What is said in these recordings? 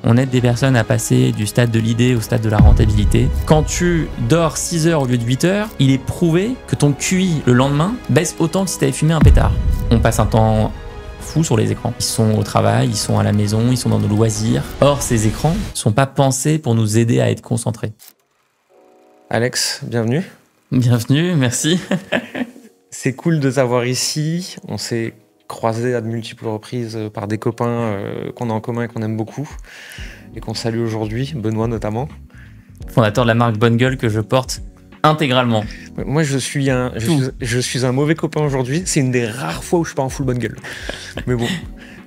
On aide des personnes à passer du stade de l'idée au stade de la rentabilité. Quand tu dors 6 heures au lieu de 8 heures, il est prouvé que ton QI le lendemain baisse autant que si tu avais fumé un pétard. On passe un temps fou sur les écrans. Ils sont au travail, ils sont à la maison, ils sont dans nos loisirs. Or, ces écrans ne sont pas pensés pour nous aider à être concentrés. Alex, bienvenue. Bienvenue, merci. C'est cool de t'avoir ici. On s'est croisés à de multiples reprises par des copains qu'on a en commun et qu'on aime beaucoup et qu'on salue aujourd'hui, Benoît notamment. Fondateur de la marque Bonne Gueule que je porte intégralement. Moi, je suis un mauvais copain aujourd'hui. C'est une des rares fois où je suis pas en full Bonne Gueule. Mais bon,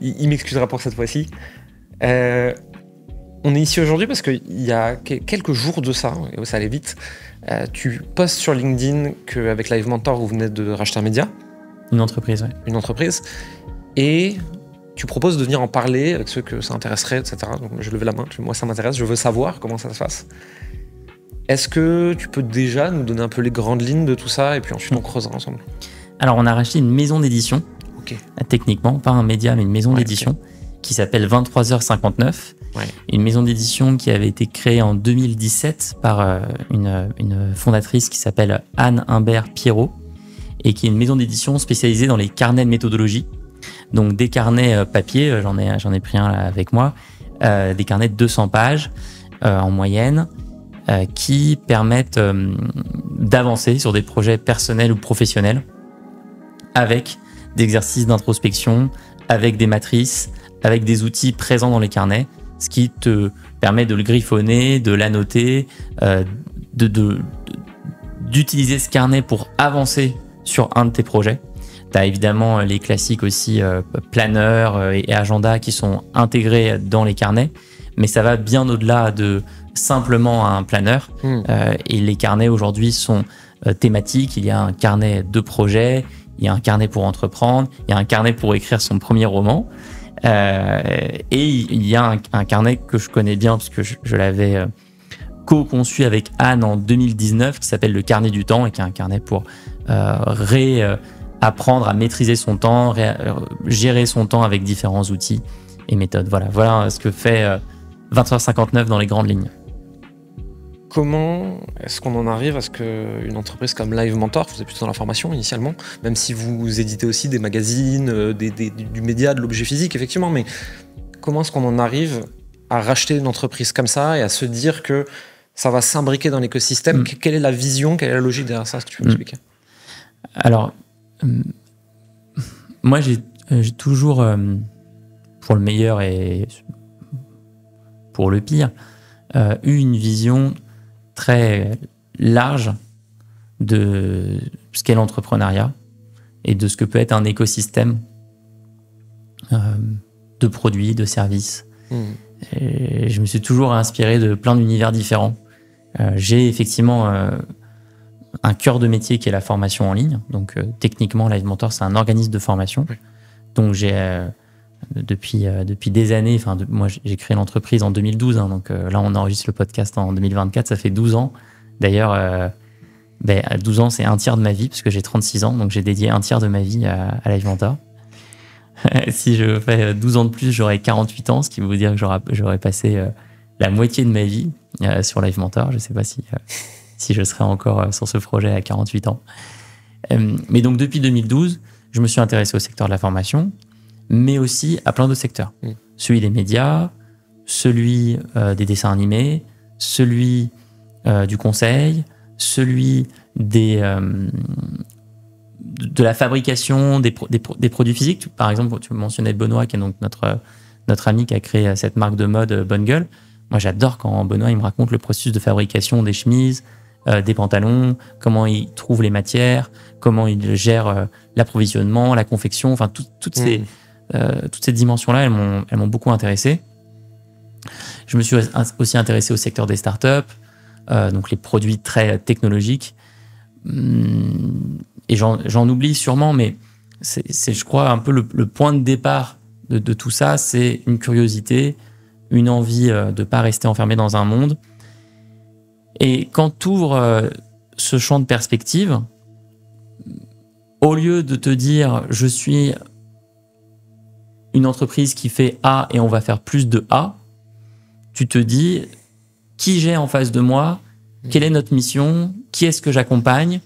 il m'excusera pour cette fois-ci. On est ici aujourd'hui parce qu'il y a quelques jours de ça, et ça allait vite, tu postes sur LinkedIn qu'avec Live Mentor, vous venez de racheter un média. Une entreprise, oui. Une entreprise. Et tu proposes de venir en parler avec ceux que ça intéresserait, etc. Donc je levais la main, moi ça m'intéresse, je veux savoir comment ça se passe. Est-ce que tu peux déjà nous donner un peu les grandes lignes de tout ça et puis ensuite on creusera ensemble? Alors on a racheté une maison d'édition, techniquement, pas un média mais une maison d'édition qui s'appelle 23h59. Une maison d'édition qui avait été créée en 2017 par une fondatrice qui s'appelle Anne Imbert-Pierrot et qui est une maison d'édition spécialisée dans les carnets de méthodologie. Donc des carnets papier, j'en ai pris un là avec moi, des carnets de 200 pages en moyenne qui permettent d'avancer sur des projets personnels ou professionnels avec des exercices d'introspection, avec des matrices, avec des outils présents dans les carnets, ce qui te permet de le griffonner, de l'annoter, d'utiliser ce carnet pour avancer sur un de tes projets. Tu as évidemment les classiques aussi, planeurs et agenda qui sont intégrés dans les carnets, mais ça va bien au-delà de simplement un planeur. Et les carnets aujourd'hui sont thématiques. Il y a un carnet de projet, il y a un carnet pour entreprendre, il y a un carnet pour écrire son premier roman. Et il y a un carnet que je connais bien parce que je l'avais co-conçu avec Anne en 2019 qui s'appelle le carnet du temps et qui est un carnet pour apprendre à maîtriser son temps, gérer son temps avec différents outils et méthodes. Voilà ce que fait 23h59 dans les grandes lignes. Comment est-ce qu'on en arrive à ce qu'une entreprise comme Live Mentor, vous êtes plutôt dans la formation initialement, même si vous éditez aussi des magazines, du média, de l'objet physique, effectivement, mais comment est-ce qu'on en arrive à racheter une entreprise comme ça et à se dire que ça va s'imbriquer dans l'écosystème? Quelle est la vision, quelle est la logique derrière ça? Est-ce que tu peux m'expliquer? Alors, moi j'ai toujours, pour le meilleur et pour le pire, eu une vision très large de ce qu'est l'entrepreneuriat et de ce que peut être un écosystème de produits, de services. Et je me suis toujours inspiré de plein d'univers différents. J'ai effectivement un cœur de métier qui est la formation en ligne. Donc techniquement, Live Mentor, c'est un organisme de formation. Donc j'ai depuis des années, moi j'ai créé l'entreprise en 2012, donc là on enregistre le podcast en 2024, ça fait 12 ans. D'ailleurs, 12 ans c'est un tiers de ma vie, parce que j'ai 36 ans, donc j'ai dédié un tiers de ma vie à Live Mentor. Si je fais 12 ans de plus, j'aurai 48 ans, ce qui veut dire que j'aurais passé la moitié de ma vie sur Live Mentor. Je ne sais pas si je serai encore sur ce projet à 48 ans. Mais donc depuis 2012, je me suis intéressé au secteur de la formation, mais aussi à plein d'autres secteurs. Celui des médias, celui des dessins animés, celui du conseil, celui de la fabrication des produits physiques. Par exemple, tu mentionnais Benoît, qui est donc notre ami qui a créé cette marque de mode Bonne Gueule. Moi, j'adore quand Benoît il me raconte le processus de fabrication des chemises, des pantalons, comment il trouve les matières, comment il gère l'approvisionnement, la confection, enfin toutes ces dimensions-là, elles m'ont beaucoup intéressé. Je me suis aussi intéressé au secteur des startups, donc les produits très technologiques. Et j'en oublie sûrement, mais c'est je crois, un peu le point de départ de tout ça, c'est une curiosité, une envie de ne pas rester enfermé dans un monde. Et quand tu ouvres ce champ de perspective, au lieu de te dire « je suis une entreprise qui fait A et on va faire plus de A », tu te dis qui j'ai en face de moi, quelle est notre mission, qui est-ce que j'accompagne,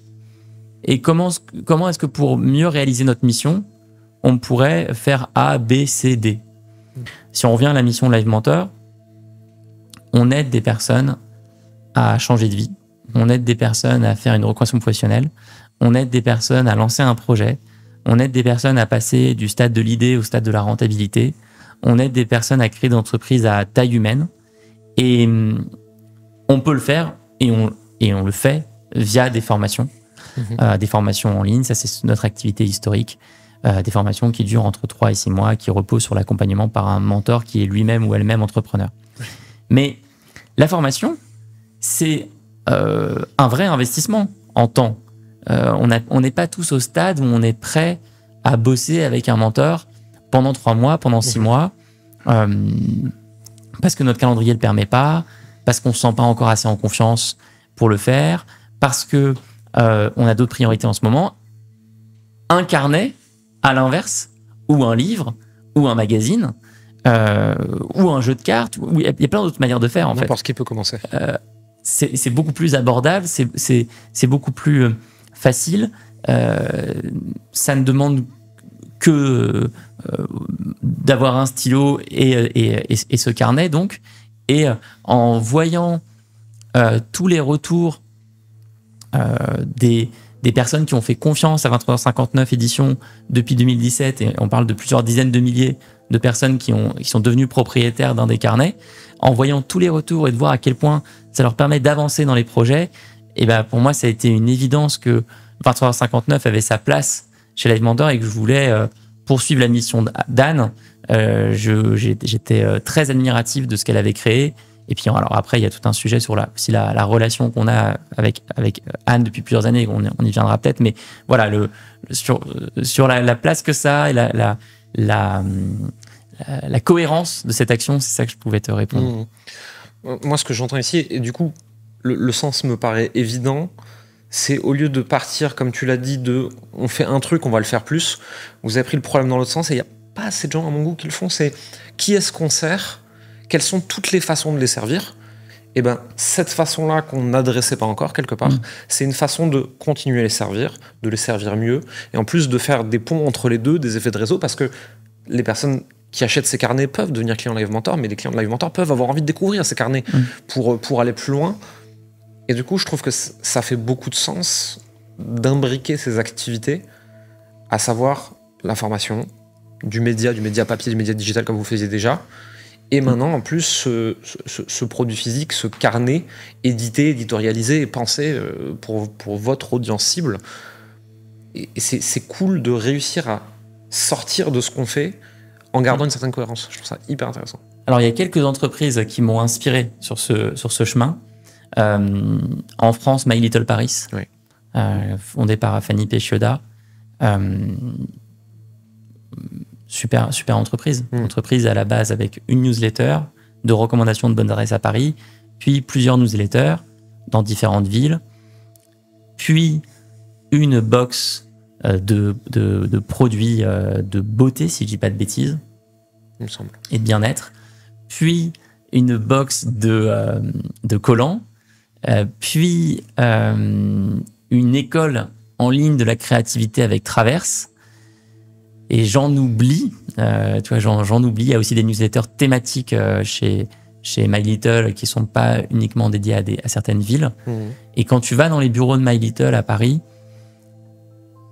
et comment est-ce que pour mieux réaliser notre mission, on pourrait faire A, B, C, D. Si on revient à la mission Live Mentor, on aide des personnes à changer de vie, on aide des personnes à faire une reconversion professionnelle, on aide des personnes à lancer un projet, on aide des personnes à passer du stade de l'idée au stade de la rentabilité, on aide des personnes à créer des entreprises à taille humaine, et on peut le faire, et on le fait via des formations, des formations en ligne, ça c'est notre activité historique, des formations qui durent entre 3 et 6 mois, qui reposent sur l'accompagnement par un mentor qui est lui-même ou elle-même entrepreneur. Mais la formation, c'est un vrai investissement en temps. On n'est pas tous au stade où on est prêt à bosser avec un mentor pendant 3 mois, pendant 6 mois, parce que notre calendrier ne le permet pas, parce qu'on ne se sent pas encore assez en confiance pour le faire, parce qu'on a d'autres priorités en ce moment. Un carnet, à l'inverse, ou un livre, ou un magazine, ou un jeu de cartes, il y a plein d'autres manières de faire. N'importe qui peut commencer. C'est beaucoup plus abordable, c'est beaucoup plus facile. Ça ne demande que d'avoir un stylo et ce carnet, donc. Et en voyant tous les retours des personnes qui ont fait confiance à 23h59 éditions depuis 2017, et on parle de plusieurs dizaines de milliers de personnes qui sont devenues propriétaires d'un des carnets, en voyant tous les retours et de voir à quel point ça leur permet d'avancer dans les projets, et ben pour moi, ça a été une évidence que 23h59 avait sa place chez Live Mentor et que je voulais poursuivre la mission d'Anne. J'étais très admiratif de ce qu'elle avait créé. Et puis alors après, il y a tout un sujet sur la relation qu'on a avec Anne depuis plusieurs années. On y viendra peut-être, mais voilà, sur la place que ça a et la cohérence de cette action, c'est ça que je pouvais te répondre. Moi, ce que j'entends ici, et du coup, le sens me paraît évident, c'est au lieu de partir, comme tu l'as dit, on fait un truc, on va le faire plus, vous avez pris le problème dans l'autre sens, et il n'y a pas assez de gens à mon goût qui le font. C'est qui est-ce qu'on sert, quelles sont toutes les façons de les servir. Et ben cette façon-là qu'on n'adressait pas encore quelque part, c'est une façon de continuer à les servir, de les servir mieux, et en plus de faire des ponts entre les deux, des effets de réseau, parce que les personnes qui achètent ces carnets peuvent devenir clients Live Mentor, mais les clients de Live Mentor peuvent avoir envie de découvrir ces carnets pour aller plus loin. Et du coup, je trouve que ça fait beaucoup de sens d'imbriquer ces activités, à savoir la formation, du média papier, du média digital comme vous faisiez déjà, et maintenant en plus ce produit physique, ce carnet édité, éditorialisé et pensé pour votre audience cible. Et c'est cool de réussir à sortir de ce qu'on fait en gardant une certaine cohérence. Je trouve ça hyper intéressant. Alors il y a quelques entreprises qui m'ont inspiré sur ce chemin. En France, My Little Paris, fondée par Fanny Péchioda. Super entreprise. Entreprise à la base avec une newsletter de recommandations de bonnes adresses à Paris, puis plusieurs newsletters dans différentes villes, puis une box de produits de beauté, si je dis pas de bêtises, il me semble, et de bien-être, puis une box de collants, puis une école en ligne de la créativité avec Traverse. Et j'en oublie, tu vois, j'en oublie. Il y a aussi des newsletters thématiques chez My Little qui sont pas uniquement dédiés à certaines villes. Et quand tu vas dans les bureaux de My Little à Paris,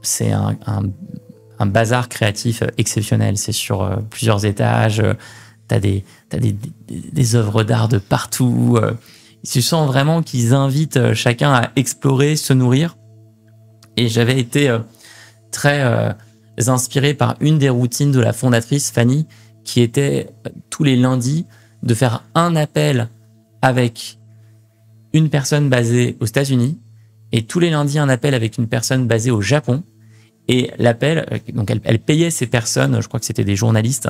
c'est un bazar créatif exceptionnel. C'est sur plusieurs étages. T'as des œuvres d'art de partout. Tu sens vraiment qu'ils invitent chacun à explorer, se nourrir. Et j'avais été très inspiré par une des routines de la fondatrice Fanny, qui était tous les lundis de faire un appel avec une personne basée aux États-Unis et tous les lundis un appel avec une personne basée au Japon. Et l'appel, donc elle payait ces personnes, je crois que c'était des journalistes,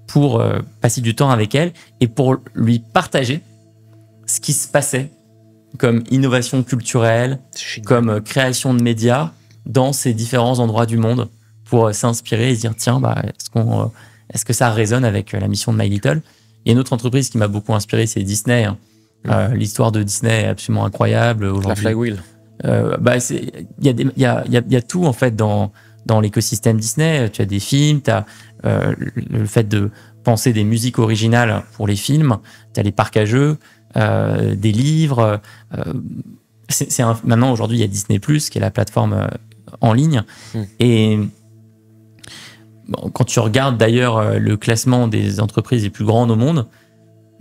pour passer du temps avec elle et pour lui partager ce qui se passait comme innovation culturelle, comme création de médias dans ces différents endroits du monde, pour s'inspirer et se dire tiens, est-ce que ça résonne avec la mission de My Little. Il y a une autre entreprise qui m'a beaucoup inspiré, c'est Disney. L'histoire de Disney est absolument incroyable. La Flywheel. Il y a tout en fait dans l'écosystème Disney. Tu as des films, tu as le fait de penser des musiques originales pour les films, tu as les parcs à jeux, des livres. Maintenant, aujourd'hui, il y a Disney+, qui est la plateforme en ligne. Et quand tu regardes d'ailleurs le classement des entreprises les plus grandes au monde,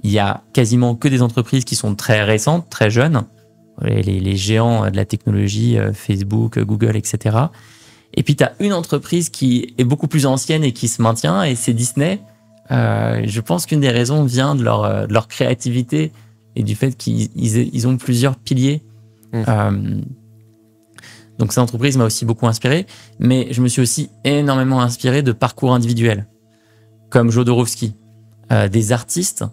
il y a quasiment que des entreprises qui sont très récentes, très jeunes, les géants de la technologie, Facebook, Google, etc. Et puis tu as une entreprise qui est beaucoup plus ancienne et qui se maintient, et c'est Disney. Je pense qu'une des raisons vient de leur créativité et du fait qu'ils ont plusieurs piliers. Donc cette entreprise m'a aussi beaucoup inspiré, mais je me suis aussi énormément inspiré de parcours individuels, comme Jodorowsky, des artistes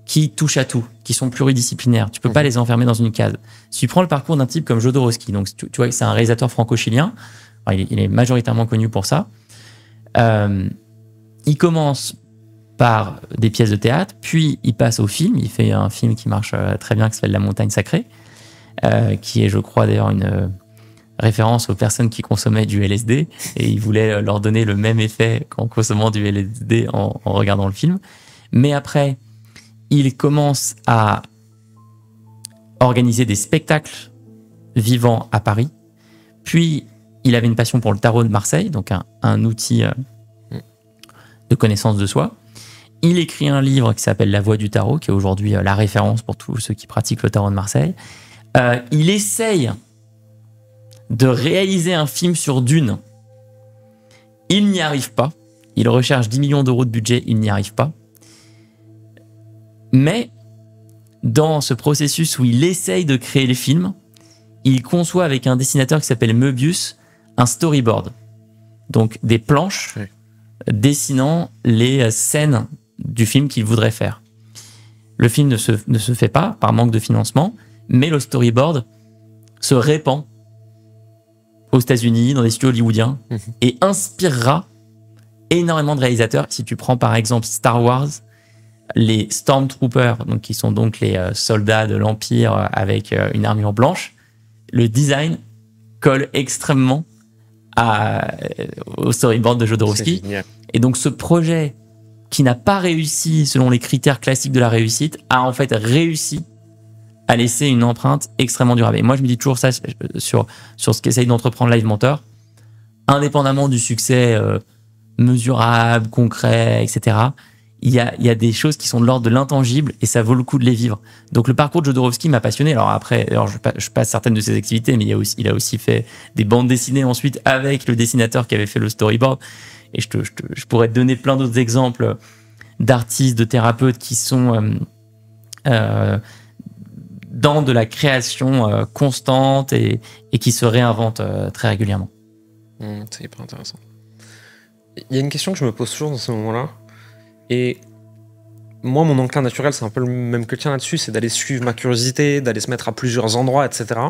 qui touchent à tout, qui sont pluridisciplinaires. Tu peux pas les enfermer dans une case. Si tu prends le parcours d'un type comme Jodorowsky, donc tu vois que c'est un réalisateur franco-chilien, il est majoritairement connu pour ça. Il commence par des pièces de théâtre, puis il passe au film. Il fait un film qui marche très bien, qui s'appelle La Montagne Sacrée, qui est, je crois, d'ailleurs une référence aux personnes qui consommaient du LSD, et il voulait leur donner le même effet qu'en consommant du LSD en regardant le film. Mais après, il commence à organiser des spectacles vivants à Paris. Puis, il avait une passion pour le tarot de Marseille, donc un outil de connaissance de soi. Il écrit un livre qui s'appelle La Voix du Tarot, qui est aujourd'hui la référence pour tous ceux qui pratiquent le tarot de Marseille. Il essaye de réaliser un film sur Dune. Il n'y arrive pas. Il recherche 10 millions d'euros de budget, il n'y arrive pas. Mais dans ce processus où il essaye de créer le film, il conçoit avec un dessinateur qui s'appelle Möbius un storyboard. Donc des planches dessinant les scènes du film qu'il voudrait faire. Le film ne se fait pas par manque de financement, mais le storyboard se répand aux États-Unis, dans des studios hollywoodiens, et inspirera énormément de réalisateurs. Si tu prends par exemple Star Wars, les Stormtroopers, donc qui sont donc les soldats de l'Empire avec une armure blanche, le design colle extrêmement au storyboard de Jodorowsky. Et donc ce projet qui n'a pas réussi selon les critères classiques de la réussite a en fait réussi à laisser une empreinte extrêmement durable. Et moi je me dis toujours ça sur ce qu'essaye d'entreprendre Live Mentor, indépendamment du succès mesurable, concret, etc. Il y a des choses qui sont de l'ordre de l'intangible et ça vaut le coup de les vivre. Donc le parcours de Jodorowsky m'a passionné. Alors je passe certaines de ses activités, mais il a aussi fait des bandes dessinées ensuite avec le dessinateur qui avait fait le storyboard. Et je pourrais te donner plein d'autres exemples d'artistes, de thérapeutes qui sont dans de la création constante et qui se réinventent très régulièrement. C'est hyper intéressant. Il y a une question que je me pose toujours dans ce moment-là. Et moi, mon enclin naturel, c'est un peu le même que le tien là-dessus, c'est d'aller suivre ma curiosité, d'aller se mettre à plusieurs endroits, etc.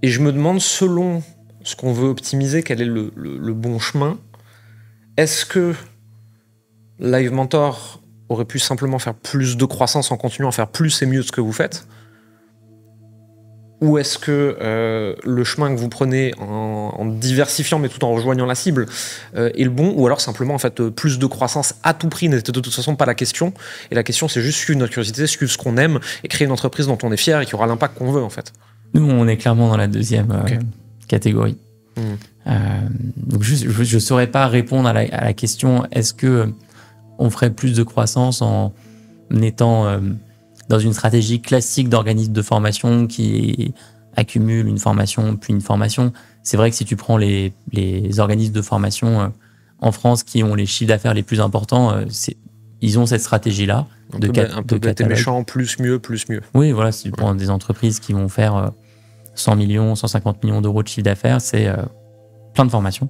Et je me demande, selon ce qu'on veut optimiser, quel est le bon chemin. Est-ce que Live Mentor aurait pu simplement faire plus de croissance en continuant à faire plus et mieux de ce que vous faites ? Ou est-ce que le chemin que vous prenez en diversifiant mais tout en rejoignant la cible est le bon, ou alors simplement en fait plus de croissance à tout prix n'était de toute façon pas la question, et la question c'est juste suivre notre curiosité, suivre ce qu'on aime et créer une entreprise dont on est fier et qui aura l'impact qu'on veut en fait. Nous on est clairement dans la deuxième catégorie. Donc je saurais pas répondre à la question est-ce que on ferait plus de croissance en étant dans une stratégie classique d'organisme de formation qui accumule une formation puis une formation. C'est vrai que si tu prends les organismes de formation en France qui ont les chiffres d'affaires les plus importants, ils ont cette stratégie-là. Un peu bête et méchant, plus mieux. Oui, voilà, si tu prends des entreprises qui vont faire 100 millions, 150 millions d'euros de chiffre d'affaires, c'est plein de formations,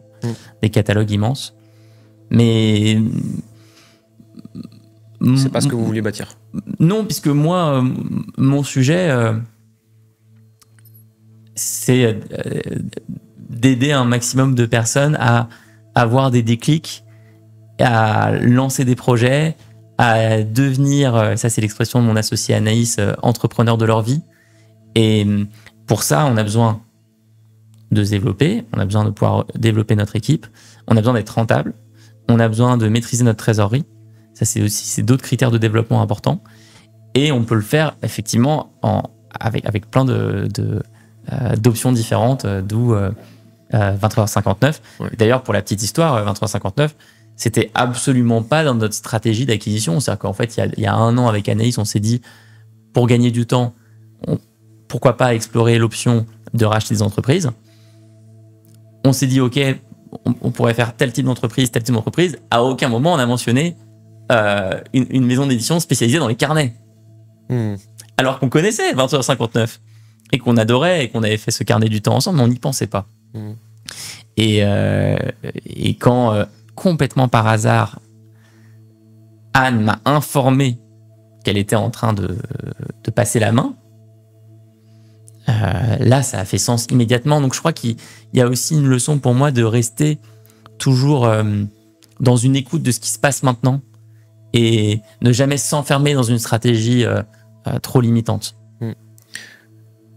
des catalogues immenses. Mais c'est pas ce que vous vouliez bâtir. Non, puisque moi, mon sujet, c'est d'aider un maximum de personnes à avoir des déclics, à lancer des projets, à devenir, ça c'est l'expression de mon associé Anaïs, entrepreneurs de leur vie. Et pour ça, on a besoin de se développer, on a besoin de pouvoir développer notre équipe, on a besoin d'être rentable, on a besoin de maîtriser notre trésorerie. Ça, c'est d'autres critères de développement importants. Et on peut le faire effectivement avec plein d'options différentes, d'où 23h59. Ouais. D'ailleurs, pour la petite histoire, 23h59, c'était absolument pas dans notre stratégie d'acquisition. C'est-à-dire qu'en fait, il y a 1 an avec Anaïs, on s'est dit, pour gagner du temps, pourquoi pas explorer l'option de racheter des entreprises. On s'est dit, OK, on pourrait faire tel type d'entreprise, tel type d'entreprise. À aucun moment, on a mentionné une maison d'édition spécialisée dans les carnets. Alors qu'on connaissait 22h59 et qu'on adorait et qu'on avait fait ce carnet du temps ensemble, mais on n'y pensait pas. Et quand, complètement par hasard, Anne m'a informé qu'elle était en train de passer la main, là, ça a fait sens immédiatement. Donc, je crois qu'il y a aussi une leçon pour moi de rester toujours dans une écoute de ce qui se passe maintenant et ne jamais s'enfermer dans une stratégie trop limitante.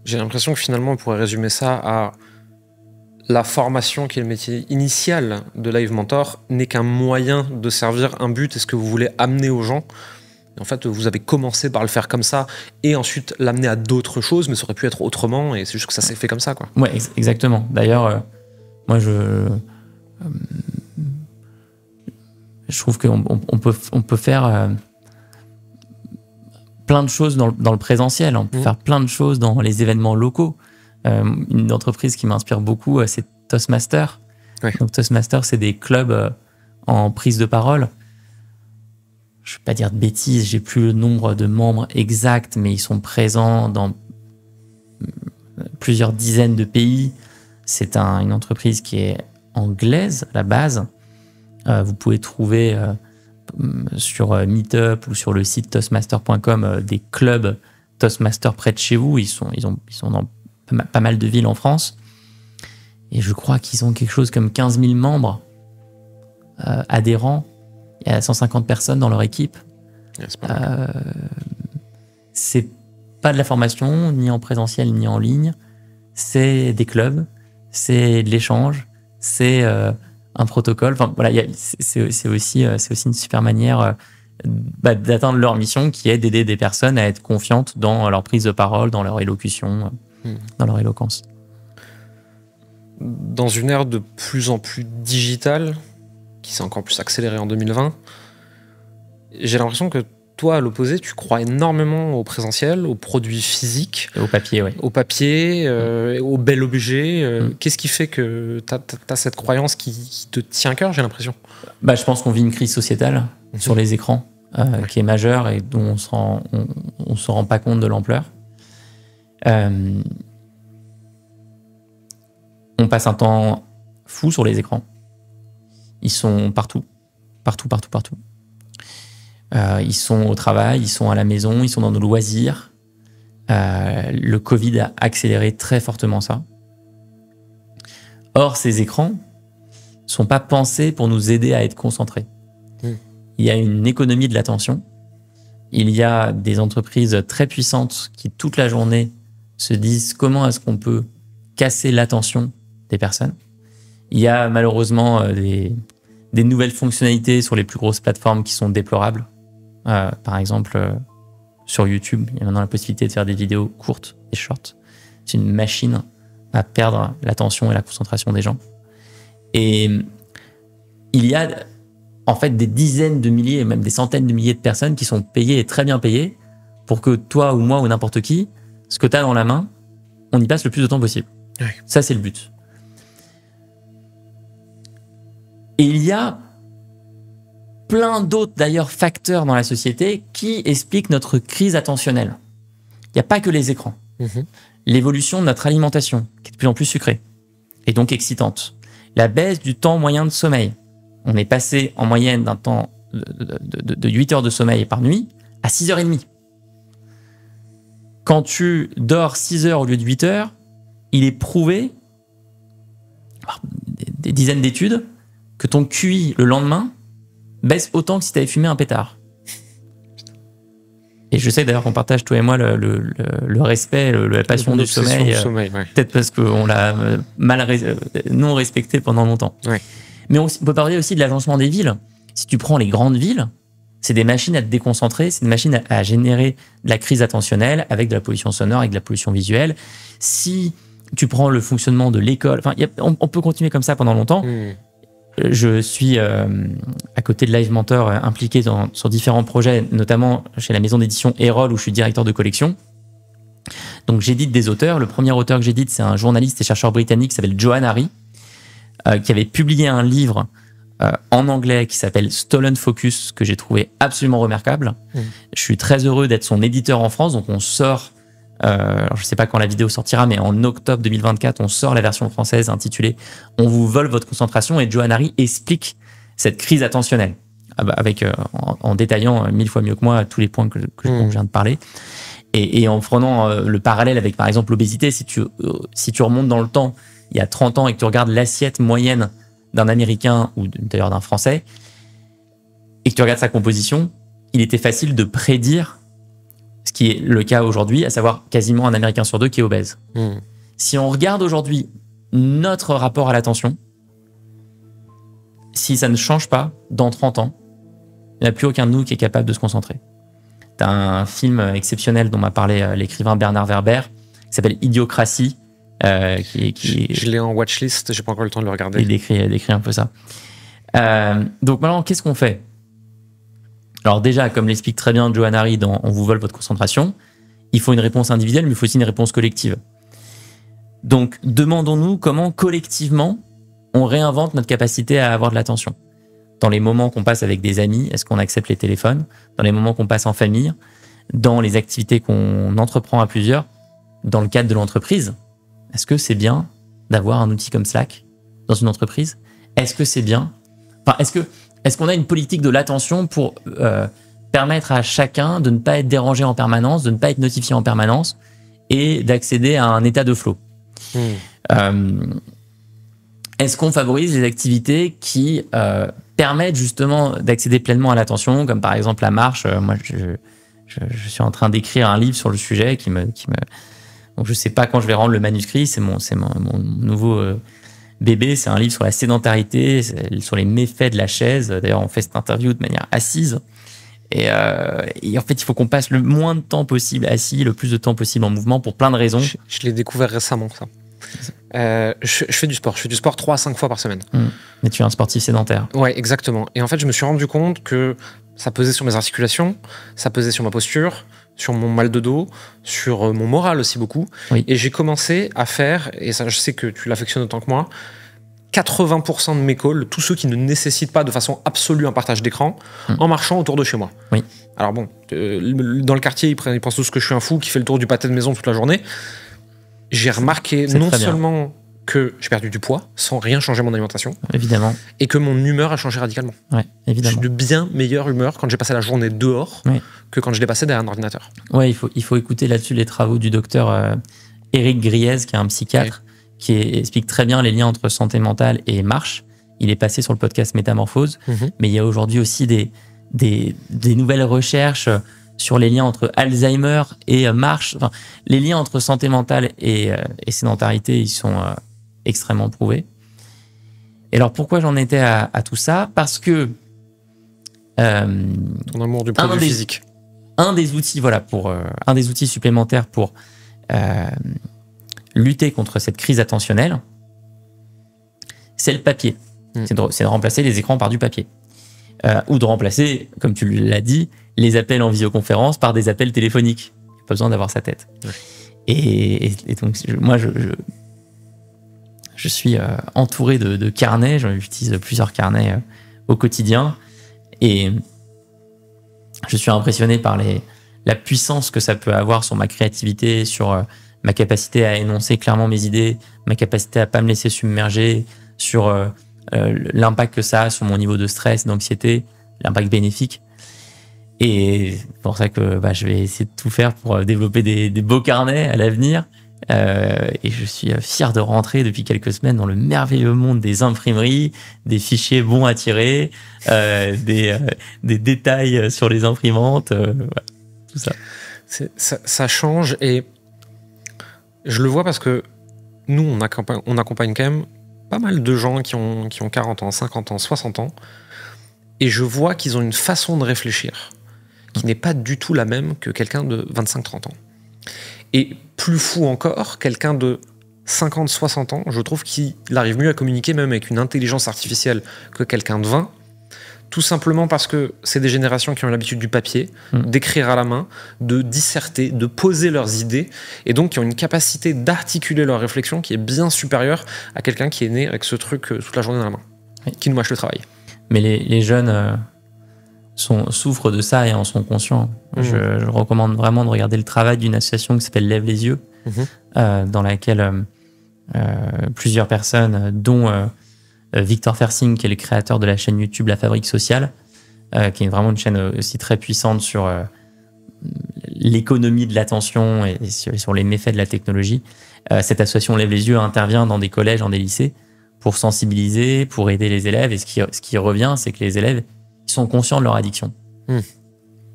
J'ai l'impression que finalement, on pourrait résumer ça à la formation, qui est le métier initial de Live Mentor, n'est qu'un moyen de servir un but et ce que vous voulez amener aux gens. En fait, vous avez commencé par le faire comme ça et ensuite l'amener à d'autres choses, mais ça aurait pu être autrement et c'est juste que ça s'est fait comme ça, quoi. Ouais, exactement. D'ailleurs, moi, je trouve qu'on peut faire plein de choses dans le présentiel. On peut faire plein de choses dans les événements locaux. Une entreprise qui m'inspire beaucoup, c'est Toastmaster. Ouais. Donc, Toastmaster, c'est des clubs en prise de parole. Je ne vais pas dire de bêtises, j'ai plus le nombre de membres exact, mais ils sont présents dans plusieurs dizaines de pays. C'est une entreprise qui est anglaise à la base. Vous pouvez trouver sur Meetup ou sur le site toastmaster.com des clubs Toastmaster près de chez vous. Ils sont dans pas mal de villes en France. Et je crois qu'ils ont quelque chose comme 15 000 membres adhérents. Il y a 150 personnes dans leur équipe. C'est pas de la formation, ni en présentiel, ni en ligne. C'est des clubs, c'est de l'échange, c'est un protocole. Enfin, voilà, c'est aussi une super manière d'atteindre leur mission, qui est d'aider des personnes à être confiantes dans leur prise de parole, dans leur élocution, dans leur éloquence. Dans une ère de plus en plus digitale, qui s'est encore plus accélérée en 2020, j'ai l'impression que toi, à l'opposé, tu crois énormément au présentiel, aux produits physiques. Et au papier, oui. Au papier, au bel objet. Qu'est-ce qui fait que tu as cette croyance qui te tient à cœur, j'ai l'impression? Je pense qu'on vit une crise sociétale sur les écrans qui est majeure et dont on se rend pas compte de l'ampleur. On passe un temps fou sur les écrans. Ils sont partout. Ils sont au travail, ils sont à la maison, ils sont dans nos loisirs. Le Covid a accéléré très fortement ça. Or, ces écrans ne sont pas pensés pour nous aider à être concentrés. Il y a une économie de l'attention. Il y a des entreprises très puissantes qui, toute la journée, se disent comment est-ce qu'on peut casser l'attention des personnes. Il y a malheureusement des nouvelles fonctionnalités sur les plus grosses plateformes qui sont déplorables. Par exemple, sur YouTube, il y a maintenant la possibilité de faire des vidéos courtes et shorts. C'est une machine à perdre l'attention et la concentration des gens. Et il y a en fait des dizaines de milliers, même des centaines de milliers de personnes qui sont payées et très bien payées pour que toi ou moi ou n'importe qui, ce que tu as dans la main, on y passe le plus de temps possible. Oui. Ça, c'est le but. Et il y a plein d'autres d'ailleurs facteurs dans la société qui expliquent notre crise attentionnelle. Il n'y a pas que les écrans. L'évolution de notre alimentation, qui est de plus en plus sucrée, et donc excitante. La baisse du temps moyen de sommeil. On est passé en moyenne d'un temps de 8 heures de sommeil par nuit à 6h30. Quand tu dors 6 heures au lieu de 8 heures, il est prouvé, par des dizaines d'études, que ton QI le lendemain baisse autant que si tu avais fumé un pétard. Et je sais d'ailleurs qu'on partage, toi et moi, le respect, la passion du sommeil. Ouais. Peut-être parce qu'on l'a non respecté pendant longtemps. Ouais. Mais on peut parler aussi de l'agencement des villes. Si tu prends les grandes villes, c'est des machines à te déconcentrer, c'est des machines à générer de la crise attentionnelle avec de la pollution sonore, avec de la pollution visuelle. Si tu prends le fonctionnement de l'école, on peut continuer comme ça pendant longtemps. Je suis à côté de Live Mentor impliqué sur différents projets, notamment chez la maison d'édition Erol où je suis directeur de collection. Donc j'édite des auteurs. Le premier auteur que j'édite, c'est un journaliste et chercheur britannique qui s'appelle Johann Hari, qui avait publié un livre en anglais qui s'appelle Stolen Focus, que j'ai trouvé absolument remarquable. Je suis très heureux d'être son éditeur en France. Donc on sort, alors je ne sais pas quand la vidéo sortira, mais en octobre 2024, on sort la version française intitulée « On vous vole votre concentration » et Johann Hari explique cette crise attentionnelle avec, en détaillant 1000 fois mieux que moi tous les points que je viens de parler. Et en prenant le parallèle avec, par exemple, l'obésité, si tu remontes dans le temps, il y a 30 ans, et que tu regardes l'assiette moyenne d'un Américain, ou d'ailleurs d'un Français, et que tu regardes sa composition, il était facile de prédire ce qui est le cas aujourd'hui, à savoir quasiment un Américain sur 2 qui est obèse. Si on regarde aujourd'hui notre rapport à l'attention, si ça ne change pas, dans 30 ans, il n'y a plus aucun de nous qui est capable de se concentrer. Tu as un film exceptionnel dont m'a parlé l'écrivain Bernard Werber, qui s'appelle Idiocratie. Je l'ai en watchlist, j'ai pas encore eu le temps de le regarder. Il décrit un peu ça. Donc maintenant, qu'est-ce qu'on fait ? Alors déjà, comme l'explique très bien Johann Hari dans « On vous vole votre concentration », il faut une réponse individuelle, mais il faut aussi une réponse collective. Donc, demandons-nous comment, collectivement, on réinvente notre capacité à avoir de l'attention. Dans les moments qu'on passe avec des amis, est-ce qu'on accepte les téléphones ? Dans les moments qu'on passe en famille, dans les activités qu'on entreprend à plusieurs, dans le cadre de l'entreprise, est-ce que c'est bien d'avoir un outil comme Slack dans une entreprise ? Est-ce que c'est bien ? Est-ce qu'on a une politique de l'attention pour permettre à chacun de ne pas être dérangé en permanence, de ne pas être notifié en permanence et d'accéder à un état de flow ? Est-ce qu'on favorise les activités qui permettent justement d'accéder pleinement à l'attention, comme par exemple la marche ? Moi, je suis en train d'écrire un livre sur le sujet qui me... Donc, je ne sais pas quand je vais rendre le manuscrit, c'est mon nouveau bébé, c'est un livre sur la sédentarité, sur les méfaits de la chaise. D'ailleurs, on fait cette interview de manière assise. Et en fait, il faut qu'on passe le moins de temps possible assis, le plus de temps possible en mouvement pour plein de raisons. Je l'ai découvert récemment, ça. Je fais du sport. Je fais du sport 3 à 5 fois par semaine. Mais tu es un sportif sédentaire. Ouais, exactement. Et en fait, je me suis rendu compte que ça pesait sur mes articulations, ça pesait sur ma posture, sur mon mal de dos, sur mon moral aussi beaucoup. Oui. Et j'ai commencé à faire, et ça je sais que tu l'affectionnes autant que moi, 80% de mes calls, tous ceux qui ne nécessitent pas de façon absolue un partage d'écran, en marchant autour de chez moi. Oui. Alors bon, dans le quartier, ils pensent tous que je suis un fou qui fait le tour du pâté de maison toute la journée. J'ai remarqué non seulement que j'ai perdu du poids sans rien changer à mon alimentation, évidemment, et que mon humeur a changé radicalement. Ouais, évidemment. J'ai de bien meilleure humeur quand j'ai passé la journée dehors que quand je l'ai passé derrière un ordinateur. Ouais, il faut écouter là-dessus les travaux du docteur Éric Griez, qui est un psychiatre, qui explique très bien les liens entre santé mentale et marche. Il est passé sur le podcast Métamorphose, mais il y a aujourd'hui aussi des nouvelles recherches sur les liens entre Alzheimer et marche. Enfin, les liens entre santé mentale et sédentarité, ils sont extrêmement prouvés. Et alors, pourquoi j'en étais à tout ça ? Parce que ton amour du produit physique. Un des outils supplémentaires pour lutter contre cette crise attentionnelle, c'est le papier. C'est de remplacer les écrans par du papier. Ou de remplacer, comme tu l'as dit, les appels en visioconférence par des appels téléphoniques. Il n'y a pas besoin d'avoir sa tête. Et donc, moi, je suis entouré de carnets. J'utilise plusieurs carnets au quotidien. Et je suis impressionné par la puissance que ça peut avoir sur ma créativité, sur ma capacité à énoncer clairement mes idées, ma capacité à ne pas me laisser submerger, sur l'impact que ça a sur mon niveau de stress, d'anxiété, l'impact bénéfique. Et c'est pour ça que je vais essayer de tout faire pour développer des beaux carnets à l'avenir. Et je suis fier de rentrer depuis quelques semaines dans le merveilleux monde des imprimeries, des fichiers bons à tirer, des détails sur les imprimantes. Voilà. tout ça. Ça change et je le vois parce que nous, on accompagne quand même pas mal de gens qui ont 40 ans, 50 ans, 60 ans et je vois qu'ils ont une façon de réfléchir qui n'est pas du tout la même que quelqu'un de 25-30 ans. Et plus fou encore, quelqu'un de 50-60 ans, je trouve qu'il arrive mieux à communiquer même avec une intelligence artificielle que quelqu'un de 20, tout simplement parce que c'est des générations qui ont l'habitude du papier, d'écrire à la main, de disserter, de poser leurs idées, et donc qui ont une capacité d'articuler leurs réflexions qui est bien supérieure à quelqu'un qui est né avec ce truc toute la journée dans la main, qui nous mâche le travail. Mais les jeunes souffrent de ça et en sont conscients. Je recommande vraiment de regarder le travail d'une association qui s'appelle Lève les yeux, dans laquelle plusieurs personnes, dont Victor Fersing, qui est le créateur de la chaîne YouTube La Fabrique Sociale, qui est vraiment une chaîne aussi très puissante sur l'économie de l'attention et sur les méfaits de la technologie. Cette association Lève les yeux intervient dans des collèges, dans des lycées, pour sensibiliser, pour aider les élèves. Et ce qui revient, c'est que les élèves sont conscients de leur addiction.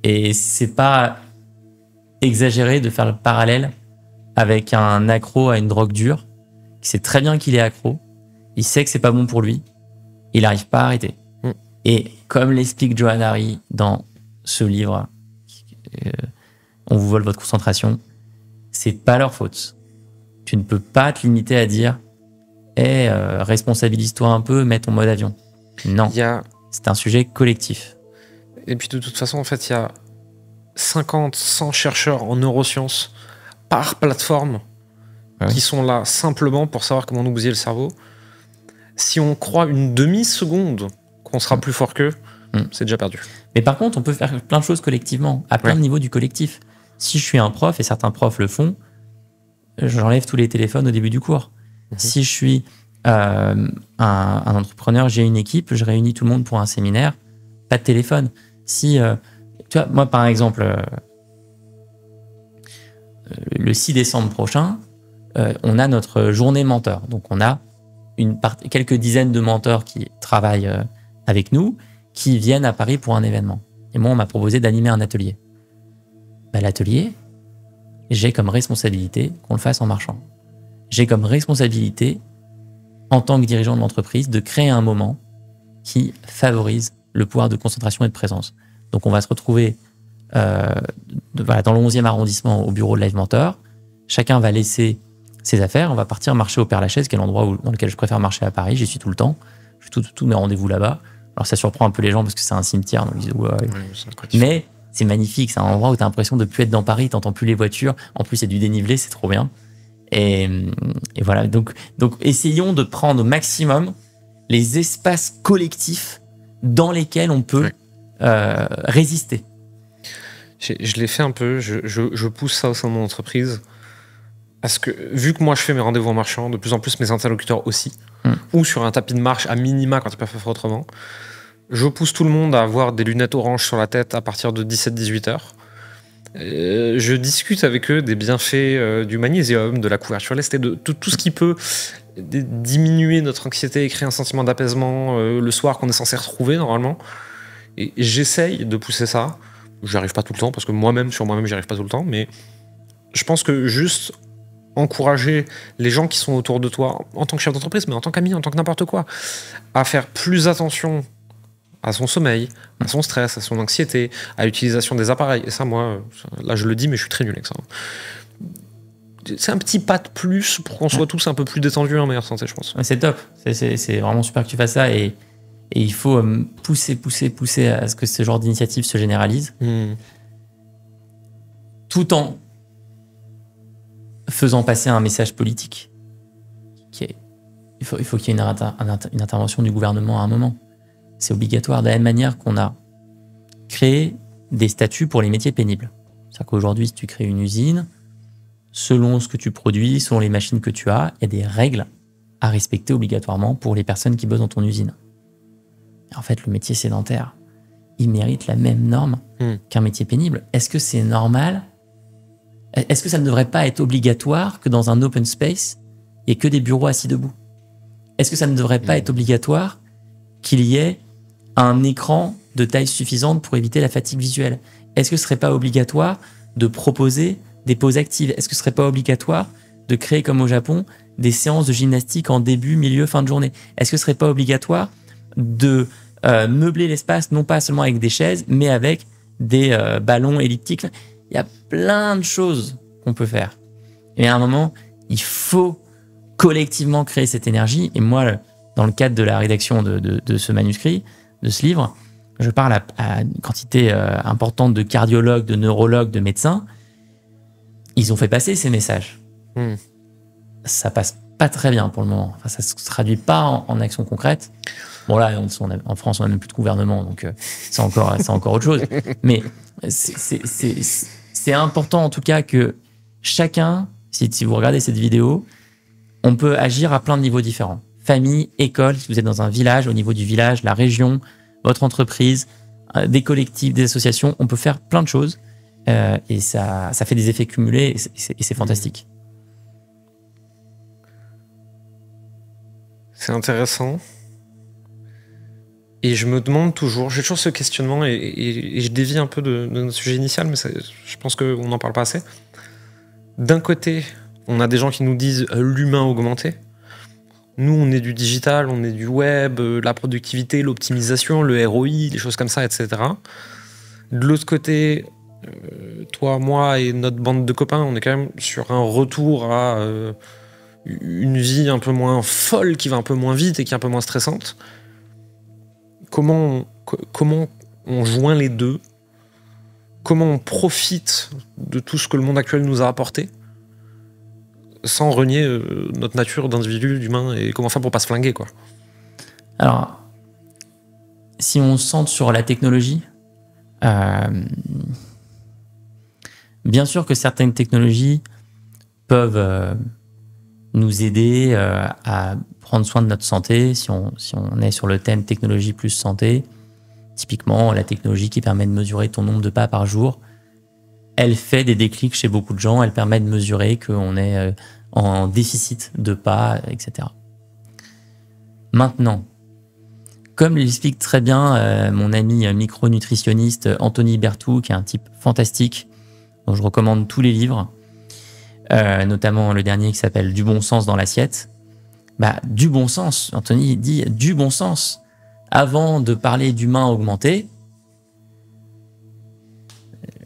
Et c'est pas exagéré de faire le parallèle avec un accro à une drogue dure, qui sait très bien qu'il est accro, il sait que c'est pas bon pour lui, il n'arrive pas à arrêter. Et comme l'explique Johann Hari dans ce livre, On vous vole votre concentration, c'est pas leur faute. Tu ne peux pas te limiter à dire responsabilise-toi un peu, mets ton mode avion. Non. C'est un sujet collectif. Et puis de toute façon, en fait, il y a 50, 100 chercheurs en neurosciences par plateforme qui sont là simplement pour savoir comment nous bousiller le cerveau. Si on croit une demi-seconde qu'on sera plus fort qu'eux, c'est déjà perdu. Mais par contre, on peut faire plein de choses collectivement, à plein de niveaux du collectif. Si je suis un prof, et certains profs le font, j'enlève tous les téléphones au début du cours. Si je suis un entrepreneur, j'ai une équipe, je réunis tout le monde pour un séminaire, pas de téléphone. Si, tu vois, moi par exemple, le 6 décembre prochain, on a notre journée mentor. Donc on a quelques dizaines de mentors qui travaillent avec nous, qui viennent à Paris pour un événement. Et moi, on m'a proposé d'animer un atelier. L'atelier, j'ai comme responsabilité qu'on le fasse en marchant. J'ai comme responsabilité, en tant que dirigeant de l'entreprise, de créer un moment qui favorise le pouvoir de concentration et de présence. Donc, on va se retrouver dans le 11e arrondissement au bureau de Live Mentor. Chacun va laisser ses affaires. On va partir marcher au Père-Lachaise, qui est l'endroit dans lequel je préfère marcher à Paris. J'y suis tout le temps. Je fais tous mes rendez-vous là-bas. Alors, ça surprend un peu les gens parce que c'est un cimetière. Donc ils disent, mais c'est magnifique. C'est un endroit où tu as l'impression de ne plus être dans Paris. Tu n'entends plus les voitures. En plus, c'est du dénivelé. C'est trop bien. Et voilà. Donc, essayons de prendre au maximum les espaces collectifs dans lesquels on peut résister. Je l'ai fait un peu. Je pousse ça au sein de mon entreprise. Parce que, vu que moi, je fais mes rendez-vous en marchant, de plus en plus mes interlocuteurs aussi, ou sur un tapis de marche à minima quand ils peuvent faire autrement, je pousse tout le monde à avoir des lunettes oranges sur la tête à partir de 17-18 heures. Je discute avec eux des bienfaits du magnésium, de la couverture lestée, de tout ce qui peut diminuer notre anxiété et créer un sentiment d'apaisement le soir qu'on est censé retrouver normalement. Et j'essaye de pousser ça. J'y arrive pas tout le temps, parce que moi-même, j'y arrive pas tout le temps, mais je pense que juste encourager les gens qui sont autour de toi, en tant que chef d'entreprise, mais en tant qu'ami, en tant que n'importe quoi, à faire plus attention à son sommeil, à son stress, à son anxiété, à l'utilisation des appareils. Et ça, moi, là, je le dis, mais je suis très nul avec ça. C'est un petit pas de plus pour qu'on soit tous un peu plus détendus et en meilleure santé, je pense. C'est top. C'est vraiment super que tu fasses ça. Et il faut pousser à ce que ce genre d'initiative se généralise. Tout en faisant passer un message politique. Il faut qu'il y ait une intervention du gouvernement à un moment. C'est obligatoire, de la même manière qu'on a créé des statuts pour les métiers pénibles. C'est-à-dire qu'aujourd'hui, si tu crées une usine, selon ce que tu produis, selon les machines que tu as, il y a des règles à respecter obligatoirement pour les personnes qui bossent dans ton usine. Et en fait, le métier sédentaire, il mérite la même norme qu'un métier pénible. Est-ce que c'est normal ? Est-ce que ça ne devrait pas être obligatoire que dans un open space, il n'y ait que des bureaux assis debout ? Est-ce que ça ne devrait pas être obligatoire qu'il y ait un écran de taille suffisante pour éviter la fatigue visuelle ? est-ce que ce serait pas obligatoire de proposer des pauses actives? Est-ce que ce serait pas obligatoire de créer, comme au Japon, des séances de gymnastique en début, milieu, fin de journée? Est-ce que ce serait pas obligatoire de meubler l'espace, non pas seulement avec des chaises, mais avec des ballons elliptiques? Il y a plein de choses qu'on peut faire. Et à un moment, il faut collectivement créer cette énergie. Et moi, dans le cadre de la rédaction de ce manuscrit, de ce livre, je parle à une quantité importante de cardiologues, de neurologues, de médecins. Ils ont fait passer ces messages. Ça passe pas très bien pour le moment. Enfin, ça se traduit pas en action concrète. Bon là, en France, on n'a même plus de gouvernement, donc c'est encore autre chose. Mais c'est important en tout cas que chacun, si vous regardez cette vidéo, on peut agir à plein de niveaux différents. Famille, école, si vous êtes dans un village, au niveau du village, la région, votre entreprise, des collectifs, des associations, on peut faire plein de choses et ça fait des effets cumulés et c'est fantastique. C'est intéressant. Et je me demande toujours, j'ai toujours ce questionnement et je dévie un peu de notre sujet initial, mais je pense qu'on n'en parle pas assez. D'un côté, on a des gens qui nous disent l'humain augmenté. Nous, on est du digital, on est du web, la productivité, l'optimisation, le ROI, des choses comme ça, etc. De l'autre côté, toi, moi et notre bande de copains, on est quand même sur un retour à une vie un peu moins folle, qui va un peu moins vite et qui est un peu moins stressante. Comment on joint les deux? Comment on profite de tout ce que le monde actuel nous a apporté sans renier notre nature d'individu, d'humain, et comment faire pour pas se flinguer, quoi? Alors, si on se centre sur la technologie, bien sûr que certaines technologies peuvent nous aider à prendre soin de notre santé, si on est sur le thème technologie plus santé. Typiquement, la technologie qui permet de mesurer ton nombre de pas par jour, elle fait des déclics chez beaucoup de gens, elle permet de mesurer qu'on est en déficit de pas, etc. Maintenant, comme l'explique très bien mon ami micronutritionniste Anthony Berthoud, qui est un type fantastique, dont je recommande tous les livres, notamment le dernier qui s'appelle « Du bon sens dans l'assiette », du bon sens, Anthony dit du bon sens. Avant de parler d'humain augmenté,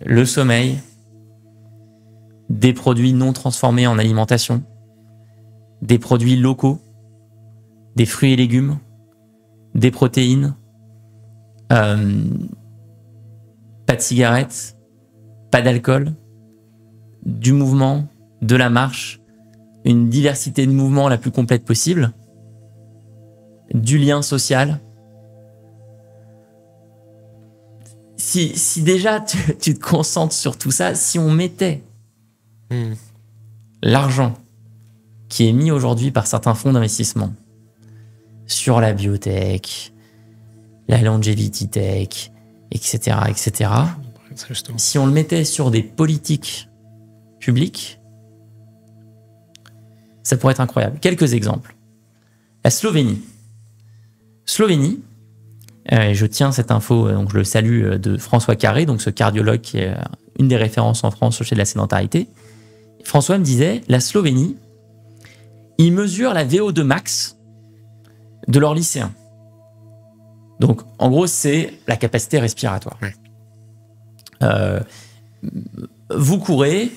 le sommeil, des produits non transformés en alimentation, des produits locaux, des fruits et légumes, des protéines, pas de cigarettes, pas d'alcool, du mouvement, de la marche, une diversité de mouvements la plus complète possible, du lien social. Si déjà tu te concentres sur tout ça, si on mettait l'argent qui est mis aujourd'hui par certains fonds d'investissement sur la biotech, la longevity tech, etc., si on le mettait sur des politiques publiques, ça pourrait être incroyable. Quelques exemples. La Slovénie. Je tiens cette info, donc je le salue, de François Carré, donc ce cardiologue qui est une des références en France chez la sédentarité. François me disait, la Slovénie, ils mesurent la VO2 max de leurs lycéens. Donc, en gros, c'est la capacité respiratoire. Vous courez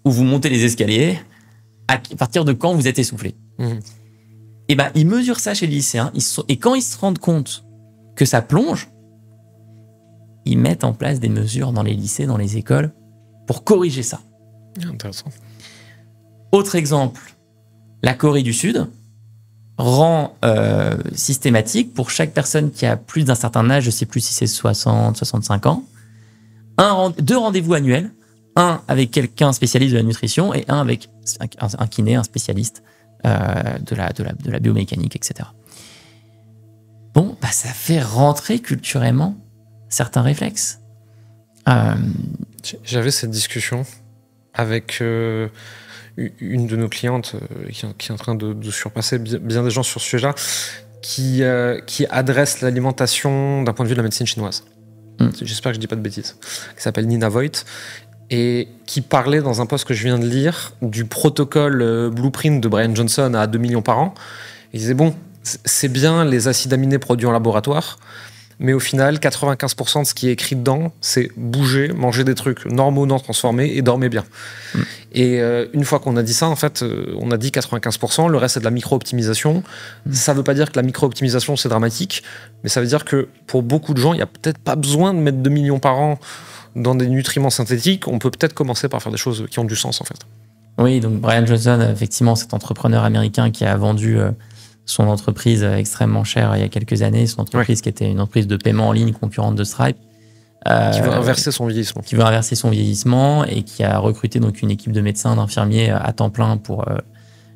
ou vous montez les escaliers à partir de quand vous êtes essoufflé. Et ils mesurent ça chez les lycéens, et quand ils se rendent compte que ça plonge, ils mettent en place des mesures dans les lycées, dans les écoles, pour corriger ça. Intéressant. Autre exemple, la Corée du Sud rend systématique pour chaque personne qui a plus d'un certain âge, je ne sais plus si c'est 60, 65 ans, 2 rendez-vous annuels, un avec quelqu'un spécialiste de la nutrition et un avec un kiné, un spécialiste de la biomécanique, etc. Bon, ça fait rentrer culturellement certains réflexes. J'avais cette discussion avec une de nos clientes qui est en train de surpasser bien des gens sur ce sujet-là, qui adresse l'alimentation d'un point de vue de la médecine chinoise. j'espère que je dis pas de bêtises, qui s'appelle Nina Voigt, et qui parlait dans un post que je viens de lire du protocole Blueprint de Brian Johnson à 2 millions par an. Il disait, bon, c'est bien les acides aminés produits en laboratoire, mais au final, 95% de ce qui est écrit dedans, c'est bouger, manger des trucs normaux, non transformés, et dormez bien. Et une fois qu'on a dit ça, en fait, on a dit 95%, le reste c'est de la micro-optimisation. Ça veut pas dire que la micro-optimisation c'est dramatique, mais ça veut dire que pour beaucoup de gens, il n'y a peut-être pas besoin de mettre 2 millions par an dans des nutriments synthétiques. On peut peut-être commencer par faire des choses qui ont du sens, en fait. Oui, donc Brian Johnson, effectivement, cet entrepreneur américain qui a vendu son entreprise extrêmement chère il y a quelques années, son entreprise qui était une entreprise de paiement en ligne concurrente de Stripe. Qui veut inverser son vieillissement. Qui veut inverser son vieillissement et qui a recruté donc une équipe de médecins, d'infirmiers à temps plein pour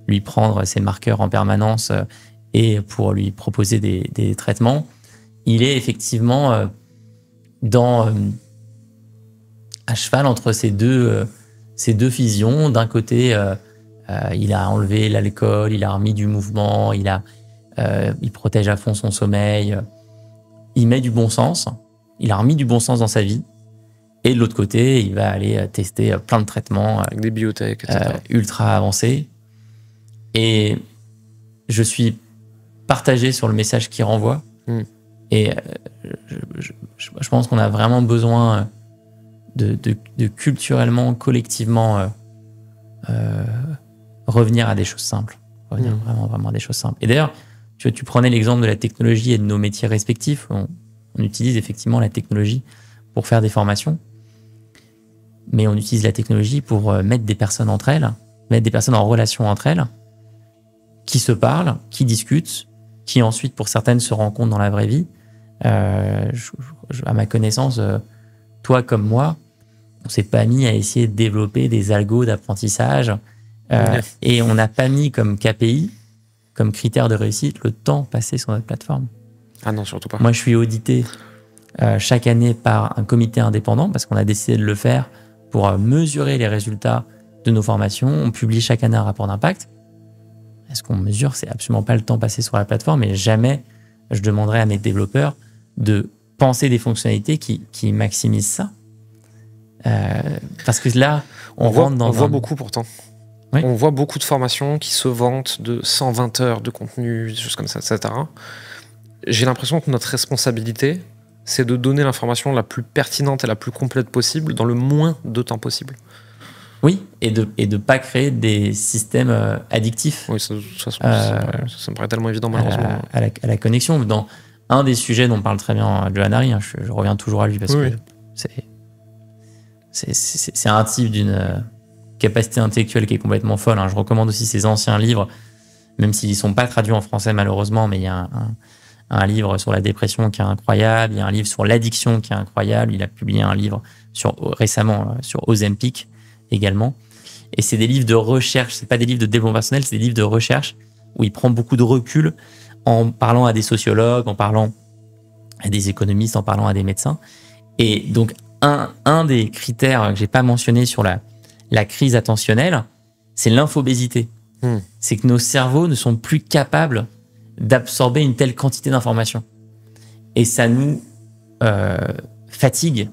lui prendre ses marqueurs en permanence et pour lui proposer des traitements. Il est effectivement à cheval entre ces deux visions. D'un côté, il a enlevé l'alcool, il a remis du mouvement, il protège à fond son sommeil, il met du bon sens, il a remis du bon sens dans sa vie. Et de l'autre côté, il va aller tester plein de traitements avec des biotech, etc. Ultra avancés. Et je suis partagé sur le message qu'il renvoie. Et je pense qu'on a vraiment besoin de culturellement, collectivement revenir à des choses simples. Revenir vraiment à des choses simples. Et d'ailleurs, tu prenais l'exemple de la technologie et de nos métiers respectifs. On utilise effectivement la technologie pour faire des formations, mais on utilise la technologie pour mettre des personnes entre elles, mettre des personnes en relation entre elles, qui se parlent, qui discutent, qui ensuite, pour certaines, se rencontrent dans la vraie vie. À ma connaissance, toi comme moi, on s'est pas mis à essayer de développer des algos d'apprentissage et on n'a pas mis comme KPI, comme critère de réussite, le temps passé sur notre plateforme. Ah non, surtout pas. Moi, je suis audité chaque année par un comité indépendant parce qu'on a décidé de le faire pour mesurer les résultats de nos formations. On publie chaque année un rapport d'impact. Ce qu'on mesure, c'est absolument pas le temps passé sur la plateforme, et jamais je demanderai à mes développeurs de penser des fonctionnalités qui maximisent ça. Parce que là, on voit beaucoup pourtant. Oui. On voit beaucoup de formations qui se vantent de 120 heures de contenu, des choses comme ça, etc. J'ai l'impression que notre responsabilité, c'est de donner l'information la plus pertinente et la plus complète possible dans le moins de temps possible. Oui, et de pas créer des systèmes addictifs. Oui, ça me paraît tellement évident, malheureusement. À la connexion. Dans un des sujets dont parle très bien Johan Hari, je reviens toujours à lui parce que c'est un type d'une capacité intellectuelle qui est complètement folle. Je recommande aussi ses anciens livres, même s'ils ne sont pas traduits en français malheureusement, mais il y a un livre sur la dépression qui est incroyable, il y a un livre sur l'addiction qui est incroyable, il a publié un livre récemment sur Ozempic également. Et c'est des livres de recherche, c'est pas des livres de développement personnel, c'est des livres de recherche où il prend beaucoup de recul en parlant à des sociologues, en parlant à des économistes, en parlant à des médecins. Et donc, un des critères que j'ai pas mentionné sur la crise attentionnelle, c'est l'infobésité. C'est que nos cerveaux ne sont plus capables d'absorber une telle quantité d'informations. Et ça nous fatigue.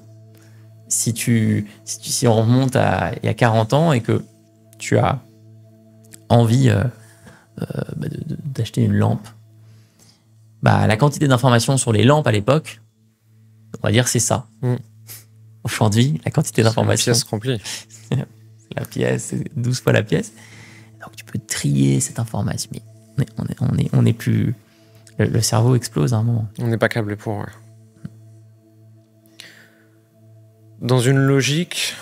Si on remonte il y a 40 ans et que tu as envie d'acheter une lampe, la quantité d'informations sur les lampes à l'époque, on va dire c'est ça. Aujourd'hui, la quantité d'informations... C'est la pièce remplie. La pièce, c'est 12 fois la pièce. Donc tu peux trier cette information. Mais on est plus... Le cerveau explose à un moment. On n'est pas câblé pour... Ouais. Dans une logique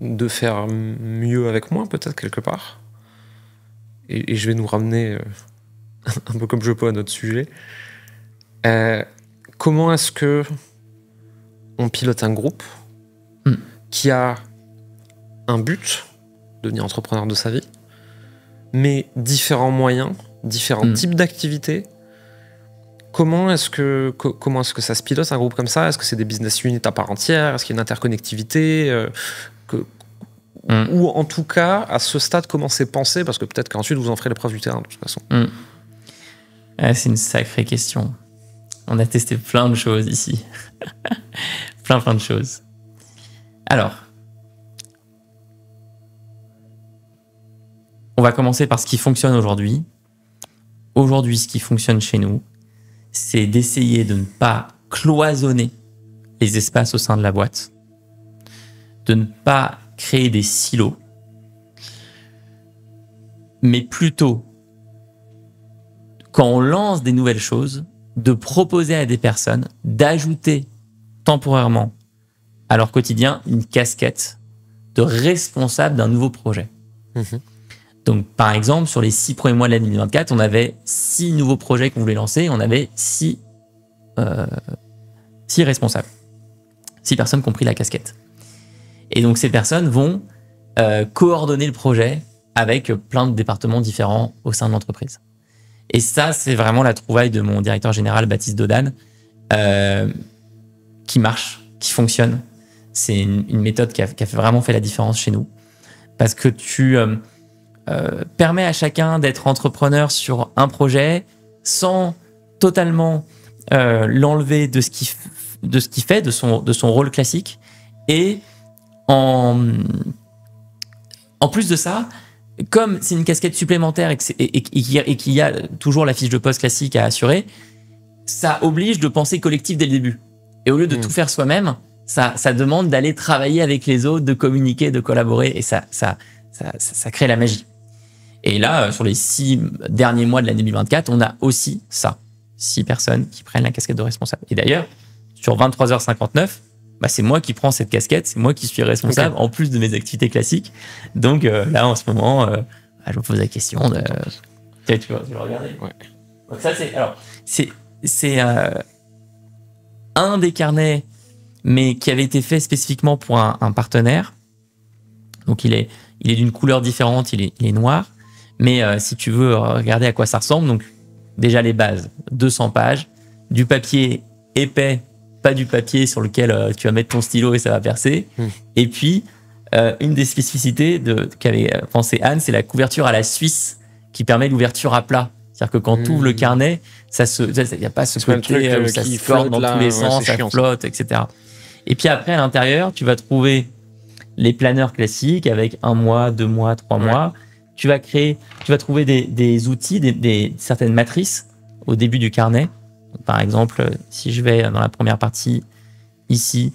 de faire mieux avec moins, peut-être, quelque part. Et je vais nous ramener un peu comme je peux à notre sujet. Comment est-ce que on pilote un groupe qui a un but, devenir entrepreneur de sa vie, mais différents moyens, différents types d'activités? Comment est-ce que ça se pilote un groupe comme ça? Est-ce que c'est des business units à part entière? Est-ce qu'il y a une interconnectivité ou en tout cas, à ce stade, comment c'est pensé? Parce que peut-être qu'ensuite, vous en ferez l'épreuve du terrain, de toute façon. C'est une sacrée question. On a testé plein de choses ici. plein de choses. Alors, on va commencer par ce qui fonctionne aujourd'hui. Aujourd'hui, ce qui fonctionne chez nous, c'est d'essayer de ne pas cloisonner les espaces au sein de la boîte, de ne pas créer des silos, mais plutôt, quand on lance des nouvelles choses, de proposer à des personnes d'ajouter temporairement à leur quotidien une casquette de responsable d'un nouveau projet. Donc, par exemple, sur les 6 premiers mois de l'année 2024, on avait 6 nouveaux projets qu'on voulait lancer. On avait 6 responsables. 6 personnes qui ont pris la casquette. Et donc, ces personnes vont coordonner le projet avec plein de départements différents au sein de l'entreprise. Et ça, c'est vraiment la trouvaille de mon directeur général, Baptiste Dodane, qui marche, qui fonctionne. C'est une méthode qui a vraiment fait la différence chez nous. Parce que tu permets à chacun d'être entrepreneur sur un projet sans totalement l'enlever de ce qu'il fait, de son rôle classique. Et en plus de ça, comme c'est une casquette supplémentaire et qu'il y a toujours la fiche de poste classique à assurer, ça oblige de penser collectif dès le début. Et au lieu de tout faire soi-même, ça demande d'aller travailler avec les autres, de communiquer, de collaborer, et ça crée la magie. Et là, sur les 6 derniers mois de l'année 2024, on a aussi ça. 6 personnes qui prennent la casquette de responsable. Et d'ailleurs, sur 23h59, c'est moi qui prends cette casquette, c'est moi qui suis responsable, en plus de mes activités classiques. Donc là, en ce moment, je me pose la question de... Tu vas regarder. Ouais. Donc ça, c'est un des carnets, mais qui avait été fait spécifiquement pour un partenaire. Donc il est d'une couleur différente, il est noir. Mais si tu veux regarder à quoi ça ressemble, donc déjà les bases, 200 pages, du papier épais, pas du papier sur lequel tu vas mettre ton stylo et ça va percer. Et puis, une des spécificités qu'avait pensé Anne, c'est la couverture à la suisse qui permet l'ouverture à plat. C'est-à-dire que quand tu ouvres le carnet, il n'y a pas ce côté où ça se flotte dans tous les sens, ça flotte, etc. Et puis après, à l'intérieur, tu vas trouver les planeurs classiques avec 1 mois, 2 mois, 3 mois. Tu vas trouver des outils, certaines matrices au début du carnet. Par exemple, si je vais dans la première partie, ici,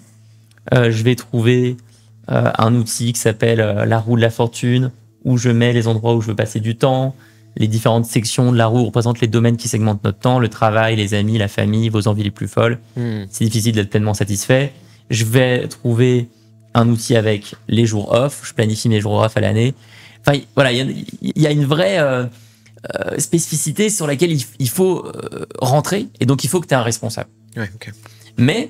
je vais trouver un outil qui s'appelle la roue de la fortune, où je mets les endroits où je veux passer du temps. Les différentes sections de la roue représentent les domaines qui segmentent notre temps, le travail, les amis, la famille, vos envies les plus folles. C'est difficile d'être pleinement satisfait. Je vais trouver un outil avec les jours off. Je planifie mes jours off à l'année. Enfin, voilà, il y a une vraie spécificité sur laquelle il faut rentrer, et donc il faut que tu aies un responsable. Mais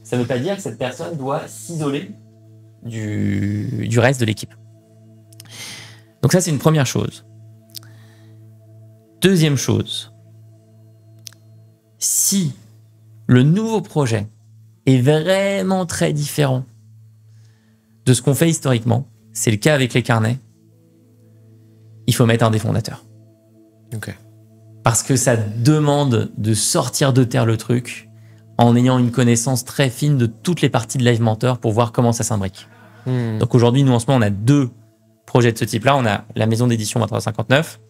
ça ne veut pas dire que cette personne doit s'isoler du reste de l'équipe. Donc ça, c'est une première chose. Deuxième chose, si le nouveau projet est vraiment très différent de ce qu'on fait historiquement, c'est le cas avec les carnets, il faut mettre un des fondateurs. Parce que ça demande de sortir de terre le truc en ayant une connaissance très fine de toutes les parties de Live Mentor pour voir comment ça s'imbrique. Donc aujourd'hui, nous en ce moment, on a 2 projets de ce type-là. On a la maison d'édition 2359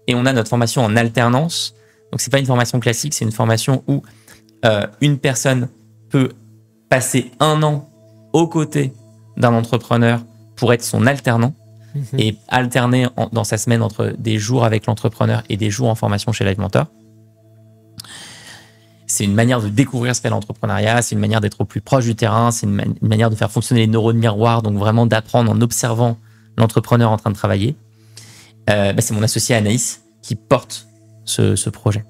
et on a notre formation en alternance. Donc c'est pas une formation classique, c'est une formation où une personne peut passer 1 an aux côtés d'un entrepreneur pour être son alternant. Et alterner dans sa semaine entre des jours avec l'entrepreneur et des jours en formation chez Live Mentor. C'est une manière de découvrir ce qu'est l'entrepreneuriat, c'est une manière d'être au plus proche du terrain, c'est une manière de faire fonctionner les neurones miroirs, donc vraiment d'apprendre en observant l'entrepreneur en train de travailler. C'est mon associé Anaïs qui porte ce projet.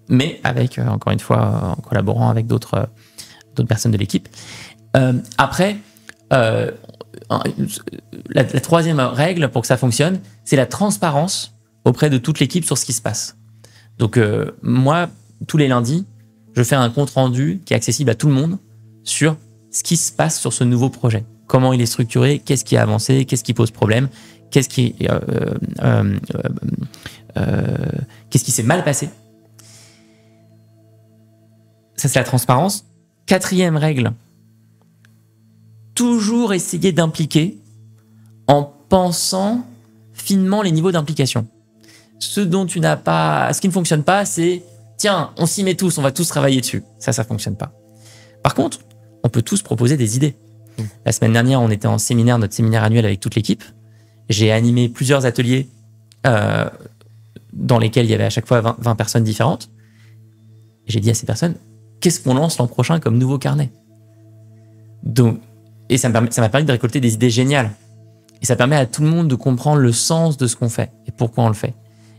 Mais avec, encore une fois, en collaborant avec d'autres personnes de l'équipe. Après, la troisième règle pour que ça fonctionne, c'est la transparence auprès de toute l'équipe sur ce qui se passe. Donc moi, tous les lundis, je fais un compte rendu qui est accessible à tout le monde sur ce qui se passe sur ce nouveau projet. Comment il est structuré, qu'est-ce qui a avancé, qu'est-ce qui pose problème, qu'est-ce qui s'est mal passé. Ça, c'est la transparence. 4e règle, toujours essayer d'impliquer en pensant finement les niveaux d'implication. Ce qui ne fonctionne pas, c'est tiens, on s'y met tous, on va tous travailler dessus. Ça fonctionne pas. Par contre, on peut tous proposer des idées. La semaine dernière, on était en séminaire, notre séminaire annuel avec toute l'équipe. J'ai animé plusieurs ateliers dans lesquels il y avait à chaque fois 20 personnes différentes. J'ai dit à ces personnes, qu'est-ce qu'on lance l'an prochain comme nouveau carnet? Et ça m'a permis de récolter des idées géniales. Et ça permet à tout le monde de comprendre le sens de ce qu'on fait et pourquoi on le fait.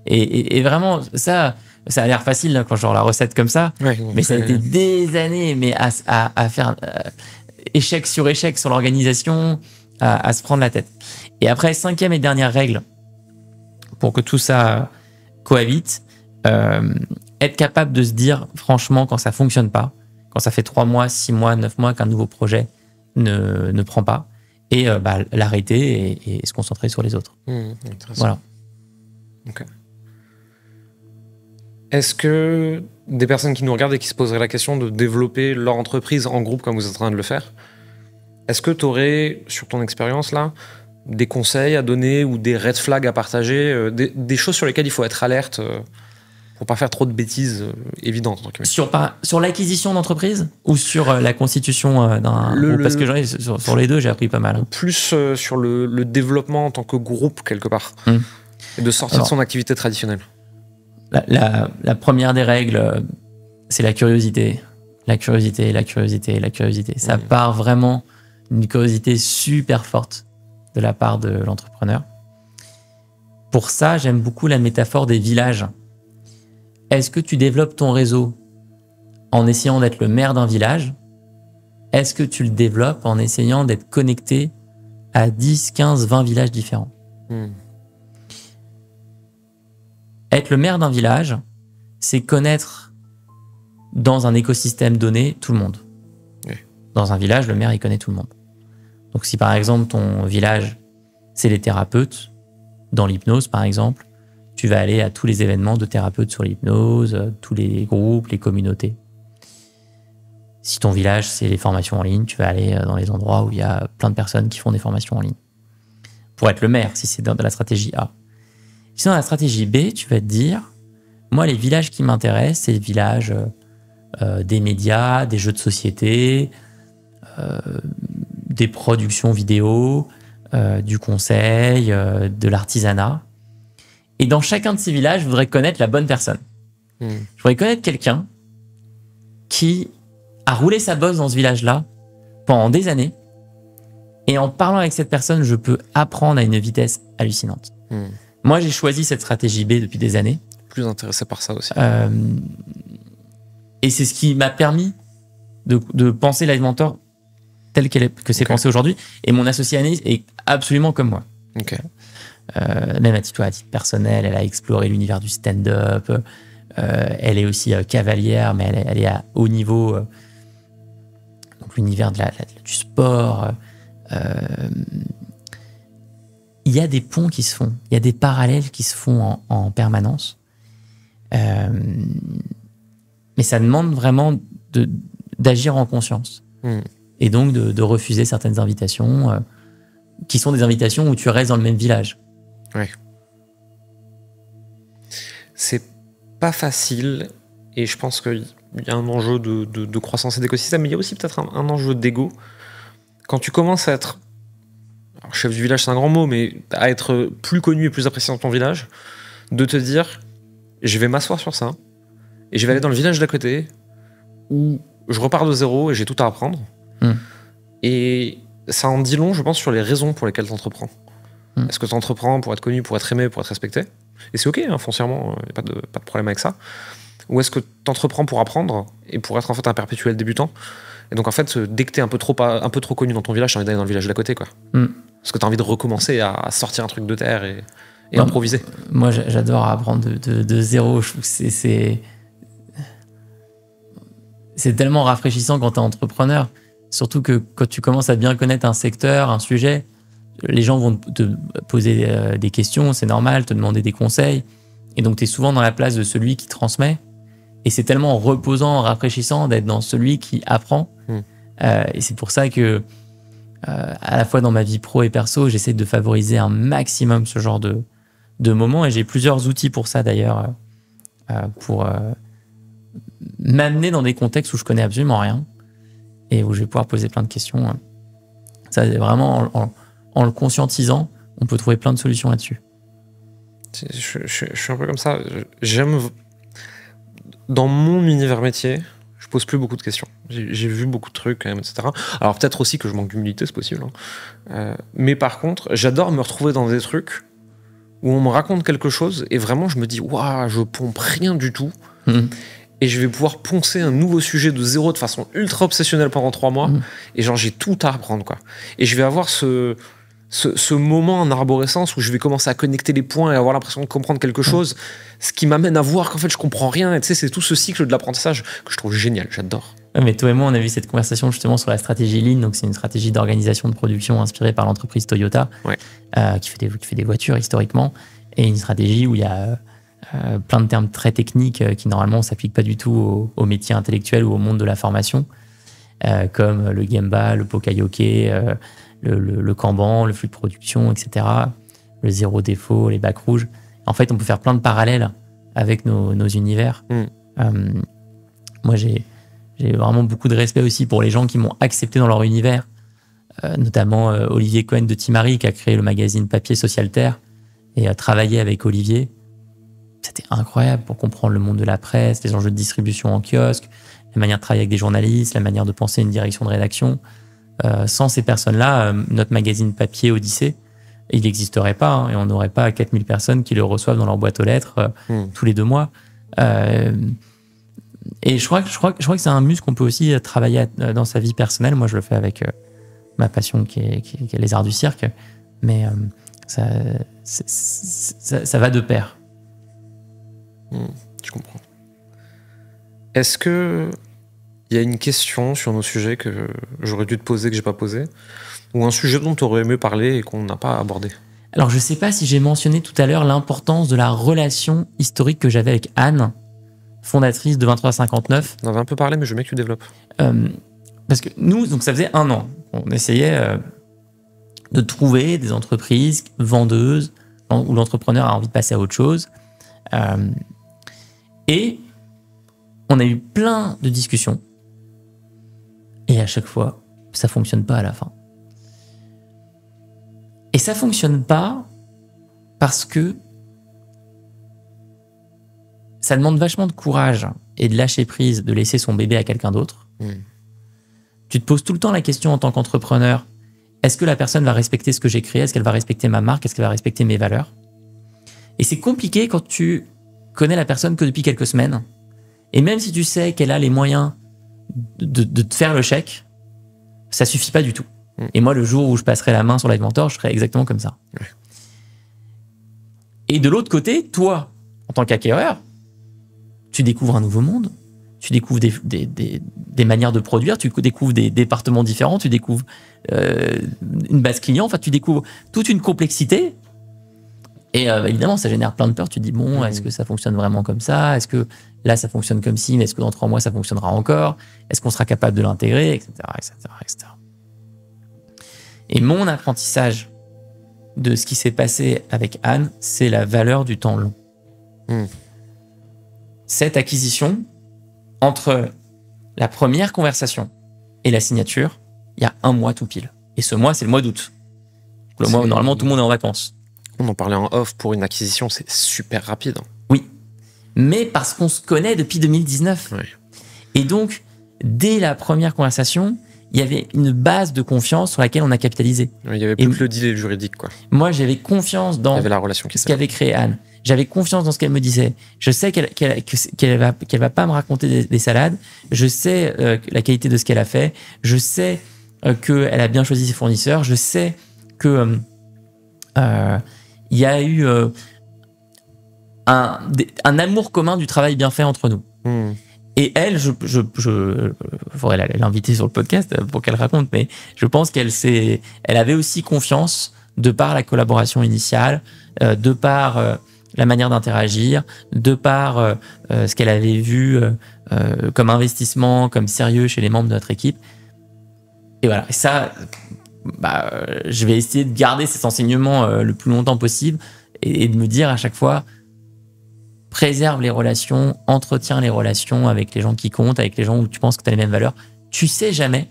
Et vraiment, ça a l'air facile là, quand je genre la recette comme ça, mais ça a été des années à faire échec sur l'organisation, à se prendre la tête. Et après, 5e et dernière règle, pour que tout ça cohabite, être capable de se dire, franchement, quand ça fonctionne pas, quand ça fait 3 mois, 6 mois, 9 mois qu'un nouveau projet ne prend pas, et l'arrêter et se concentrer sur les autres. Voilà. Ok. Est-ce que des personnes qui nous regardent et qui se poseraient la question de développer leur entreprise en groupe comme vous êtes en train de le faire, est-ce que tu aurais, sur ton expérience là, des conseils à donner ou des red flags à partager, des choses sur lesquelles il faut être alerte pour pas faire trop de bêtises évidentes? Sur l'acquisition d'entreprise ou sur la constitution d'un groupe? Parce que sur les deux, j'ai appris pas mal. Plus sur le développement en tant que groupe, quelque part. Et de sortir de son activité traditionnelle. La première des règles, c'est la curiosité. La curiosité. Ça part vraiment d'une curiosité super forte de la part de l'entrepreneur. Pour ça, j'aime beaucoup la métaphore des villages. Est-ce que tu développes ton réseau en essayant d'être le maire d'un village? Est-ce que tu le développes en essayant d'être connecté à 10, 15, 20 villages différents? Être le maire d'un village, c'est connaître dans un écosystème donné tout le monde. Dans un village, le maire, il connaît tout le monde. Donc si par exemple ton village, c'est les thérapeutes, dans l'hypnose par exemple, tu vas aller à tous les événements de thérapeutes sur l'hypnose, tous les groupes, les communautés. Si ton village, c'est les formations en ligne, tu vas aller dans les endroits où il y a plein de personnes qui font des formations en ligne. Pour être le maire, si c'est dans la stratégie A. Si dans la stratégie B, tu vas te dire, moi, les villages qui m'intéressent, c'est les villages des médias, des jeux de société, des productions vidéo, du conseil, de l'artisanat. Et dans chacun de ces villages, je voudrais connaître la bonne personne. Je voudrais connaître quelqu'un qui a roulé sa bosse dans ce village-là pendant des années. Et en parlant avec cette personne, je peux apprendre à une vitesse hallucinante. Moi, j'ai choisi cette stratégie B depuis des années. Plus intéressé par ça aussi. Et c'est ce qui m'a permis de penser Live Mentor tel que c'est pensé aujourd'hui. Et mon associée Anaïs est absolument comme moi. Même à titre personnel, elle a exploré l'univers du stand-up. Elle est aussi cavalière, mais elle est à haut niveau. Donc l'univers du sport. Il y a des ponts qui se font, il y a des parallèles qui se font en permanence. Mais ça demande vraiment d'agir en conscience. Et donc de refuser certaines invitations qui sont des invitations où tu restes dans le même village. Ouais. C'est pas facile, et je pense qu'il y a un enjeu de croissance et d'écosystème, mais il y a aussi peut-être un enjeu d'ego. Quand tu commences à être, alors, chef du village c'est un grand mot, mais à être plus connu et plus apprécié dans ton village, de te dire, je vais m'asseoir sur ça, et je vais aller dans le village d'à côté, où je repars de zéro et j'ai tout à apprendre. Et ça en dit long, je pense, sur les raisons pour lesquelles tu entreprends. Est-ce que tu entreprends pour être connu, pour être aimé, pour être respecté? Et c'est ok, hein, foncièrement, il n'y a pas de problème avec ça. Ou est-ce que tu entreprends pour apprendre et pour être en fait un perpétuel débutant? Et donc en fait, dès que tu es un peu trop connu dans ton village, tu as envie d'aller dans le village d'à côté, quoi. Parce que tu as envie de recommencer à sortir un truc de terre et improviser. Moi, j'adore apprendre de zéro. Je trouve que c'est tellement rafraîchissant quand tu es entrepreneur. Surtout que quand tu commences à bien connaître un secteur, un sujet, les gens vont te poser des questions, c'est normal, te demander des conseils. Et donc, tu es souvent dans la place de celui qui transmet. Et c'est tellement reposant, rafraîchissant d'être dans celui qui apprend. Et c'est pour ça que, à la fois dans ma vie pro et perso, j'essaie de favoriser un maximum ce genre de moments. Et j'ai plusieurs outils pour ça, d'ailleurs, pour m'amener dans des contextes où je connais absolument rien et où je vais pouvoir poser plein de questions. Ça, c'est vraiment en le conscientisant, on peut trouver plein de solutions là-dessus. Je suis un peu comme ça. J'aime... Dans mon univers métier, je pose plus beaucoup de questions. J'ai vu beaucoup de trucs, quand même, etc. Alors peut-être aussi que je manque d'humilité, c'est possible. Mais par contre, j'adore me retrouver dans des trucs où on me raconte quelque chose et vraiment je me dis, waouh, je pompe rien du tout. Et je vais pouvoir poncer un nouveau sujet de zéro de façon ultra obsessionnelle pendant 3 mois. Et genre, j'ai tout à apprendre, quoi. Et je vais avoir ce moment en arborescence où je vais commencer à connecter les points et avoir l'impression de comprendre quelque chose, ce qui m'amène à voir qu'en fait, je comprends rien. Et tu sais, c'est tout ce cycle de l'apprentissage que je trouve génial. J'adore. Mais toi et moi, on a eu cette conversation justement sur la stratégie Lean. Donc, c'est une stratégie d'organisation de production inspirée par l'entreprise Toyota, qui fait des voitures historiquement. Et une stratégie où il y a plein de termes très techniques qui normalement ne s'appliquent pas du tout au métier intellectuel ou au monde de la formation, comme le Gemba, le Pokayoke, le Kanban, le flux de production, etc., le zéro défaut, les bacs rouges. En fait, on peut faire plein de parallèles avec nos univers. Moi, j'ai vraiment beaucoup de respect aussi pour les gens qui m'ont accepté dans leur univers, notamment Olivier Cohen de Timari, qui a créé le magazine papier Socialterre et a travaillé avec Olivier. C'était incroyable pour comprendre le monde de la presse, les enjeux de distribution en kiosque, la manière de travailler avec des journalistes, la manière de penser une direction de rédaction. Sans ces personnes-là, notre magazine papier Odyssée, il n'existerait pas, hein, et on n'aurait pas 4000 personnes qui le reçoivent dans leur boîte aux lettres tous les 2 mois. Et je crois que c'est un muscle qu'on peut aussi travailler dans sa vie personnelle. Moi, je le fais avec ma passion qui est les arts du cirque, mais ça va de pair. Je comprends. Est-ce que il y a une question sur nos sujets que j'aurais dû te poser, que j'ai pas posé, ou un sujet dont tu aurais aimé parler et qu'on n'a pas abordé? Alors, je sais pas si j'ai mentionné tout à l'heure l'importance de la relation historique que j'avais avec Anne, fondatrice de 2359. On avait un peu parlé, mais je veux bien que tu développes. Parce que nous, donc ça faisait 1 an, on essayait de trouver des entreprises vendeuses où l'entrepreneur a envie de passer à autre chose. Et on a eu plein de discussions. Et à chaque fois, ça fonctionne pas à la fin. Et ça fonctionne pas parce que ça demande vachement de courage et de lâcher prise, de laisser son bébé à quelqu'un d'autre. Tu te poses tout le temps la question en tant qu'entrepreneur, est-ce que la personne va respecter ce que j'ai créé? Est-ce qu'elle va respecter ma marque? Est-ce qu'elle va respecter mes valeurs? Et c'est compliqué quand tu connais la personne que depuis quelques semaines. Et même si tu sais qu'elle a les moyens de te faire le chèque, ça suffit pas du tout. Et moi, le jour où je passerai la main sur Live Mentor, je serai exactement comme ça. Et de l'autre côté, toi, en tant qu'acquéreur, tu découvres un nouveau monde, tu découvres des manières de produire, tu découvres des départements différents, tu découvres une base client, enfin, tu découvres toute une complexité. Et évidemment, ça génère plein de peur. Tu te dis, bon, est-ce que ça fonctionne vraiment comme ça? Est-ce que là, ça fonctionne comme ci, mais est-ce que dans 3 mois, ça fonctionnera encore? Est-ce qu'on sera capable de l'intégrer, etc., etc., etc. Et mon apprentissage de ce qui s'est passé avec Anne, c'est la valeur du temps long. Cette acquisition, entre la première conversation et la signature, il y a 1 mois tout pile. Et ce mois, c'est le mois d'août. Le mois où normalement tout le monde est en vacances. On en parlait en off, pour une acquisition, c'est super rapide. Oui, mais parce qu'on se connaît depuis 2019. Et donc, dès la première conversation, il y avait une base de confiance sur laquelle on a capitalisé. Il n'y avait plus que le deal juridique, quoi. Moi, j'avais confiance dans la relation ce qu'avait créé Anne. J'avais confiance dans ce qu'elle me disait. Je sais qu'elle va pas me raconter des salades. Je sais la qualité de ce qu'elle a fait. Je sais qu'elle a bien choisi ses fournisseurs. Je sais que il y a eu un amour commun du travail bien fait entre nous. Et elle, je faudrait l'inviter sur le podcast pour qu'elle raconte, mais je pense elle avait aussi confiance de par la collaboration initiale, de par la manière d'interagir, de par ce qu'elle avait vu comme investissement, comme sérieux chez les membres de notre équipe. Et voilà, et ça, je vais essayer de garder cet enseignement le plus longtemps possible et de me dire à chaque fois, préserve les relations, entretiens les relations avec les gens qui comptent, avec les gens où tu penses que tu as les mêmes valeurs. Tu sais jamais.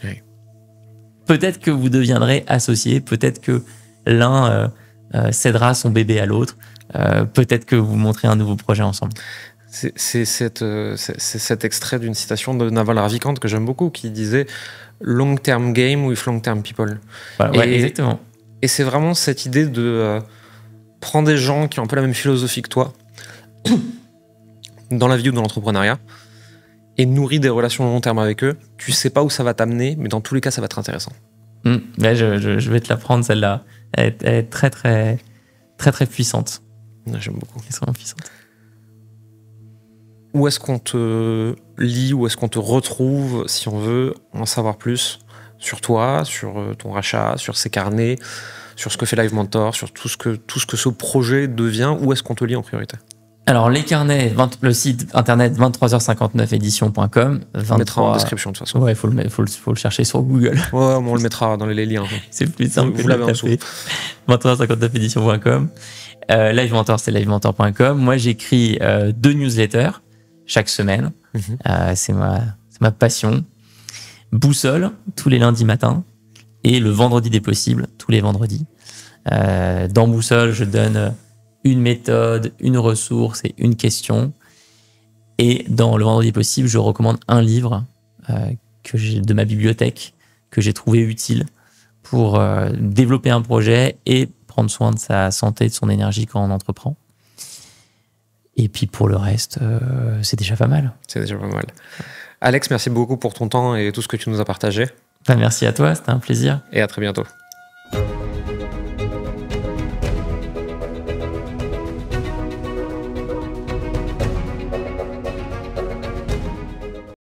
Oui. Peut-être que vous deviendrez associés, peut-être que l'un cédera son bébé à l'autre, peut-être que vous montrez un nouveau projet ensemble. C'est cet extrait d'une citation de Naval Ravikant que j'aime beaucoup, qui disait « Long term game with long term people ». Voilà, exactement. Et c'est vraiment cette idée de prendre des gens qui ont un peu la même philosophie que toi dans la vie ou dans l'entrepreneuriat et nourrir des relations long terme avec eux. Tu sais pas où ça va t'amener, mais dans tous les cas, ça va être intéressant. Là, je vais te la prendre, celle-là. Elle est très, très, très, très puissante. Ouais, j'aime beaucoup. Elle est vraiment puissante. Où est-ce qu'on te lit, où est-ce qu'on te retrouve, si on veut en savoir plus sur toi, sur ton rachat, sur ces carnets, sur ce que fait Live Mentor, sur tout ce que ce projet devient? Où est-ce qu'on te lit en priorité? Alors, les carnets, le site internet 23h59edition.com. On le mettra en description de toute façon. Ouais, faut le chercher sur Google. Ouais, on le mettra dans les liens. C'est plus simple vous l'avez en dessous. 23h59edition.com. Live Mentor, c'est livementor.com. Moi, j'écris 2 newsletters chaque semaine. C'est ma passion. Boussole, tous les lundis matins. Et le vendredi des possibles, tous les vendredis. Dans Boussole, je donne une méthode, une ressource et une question. Et dans le vendredi possible, je recommande un livre de ma bibliothèque que j'ai trouvé utile pour développer un projet et prendre soin de sa santé, de son énergie quand on entreprend. Et puis pour le reste, c'est déjà pas mal. C'est déjà pas mal. Alex, merci beaucoup pour ton temps et tout ce que tu nous as partagé. Merci à toi, c'était un plaisir. Et à très bientôt.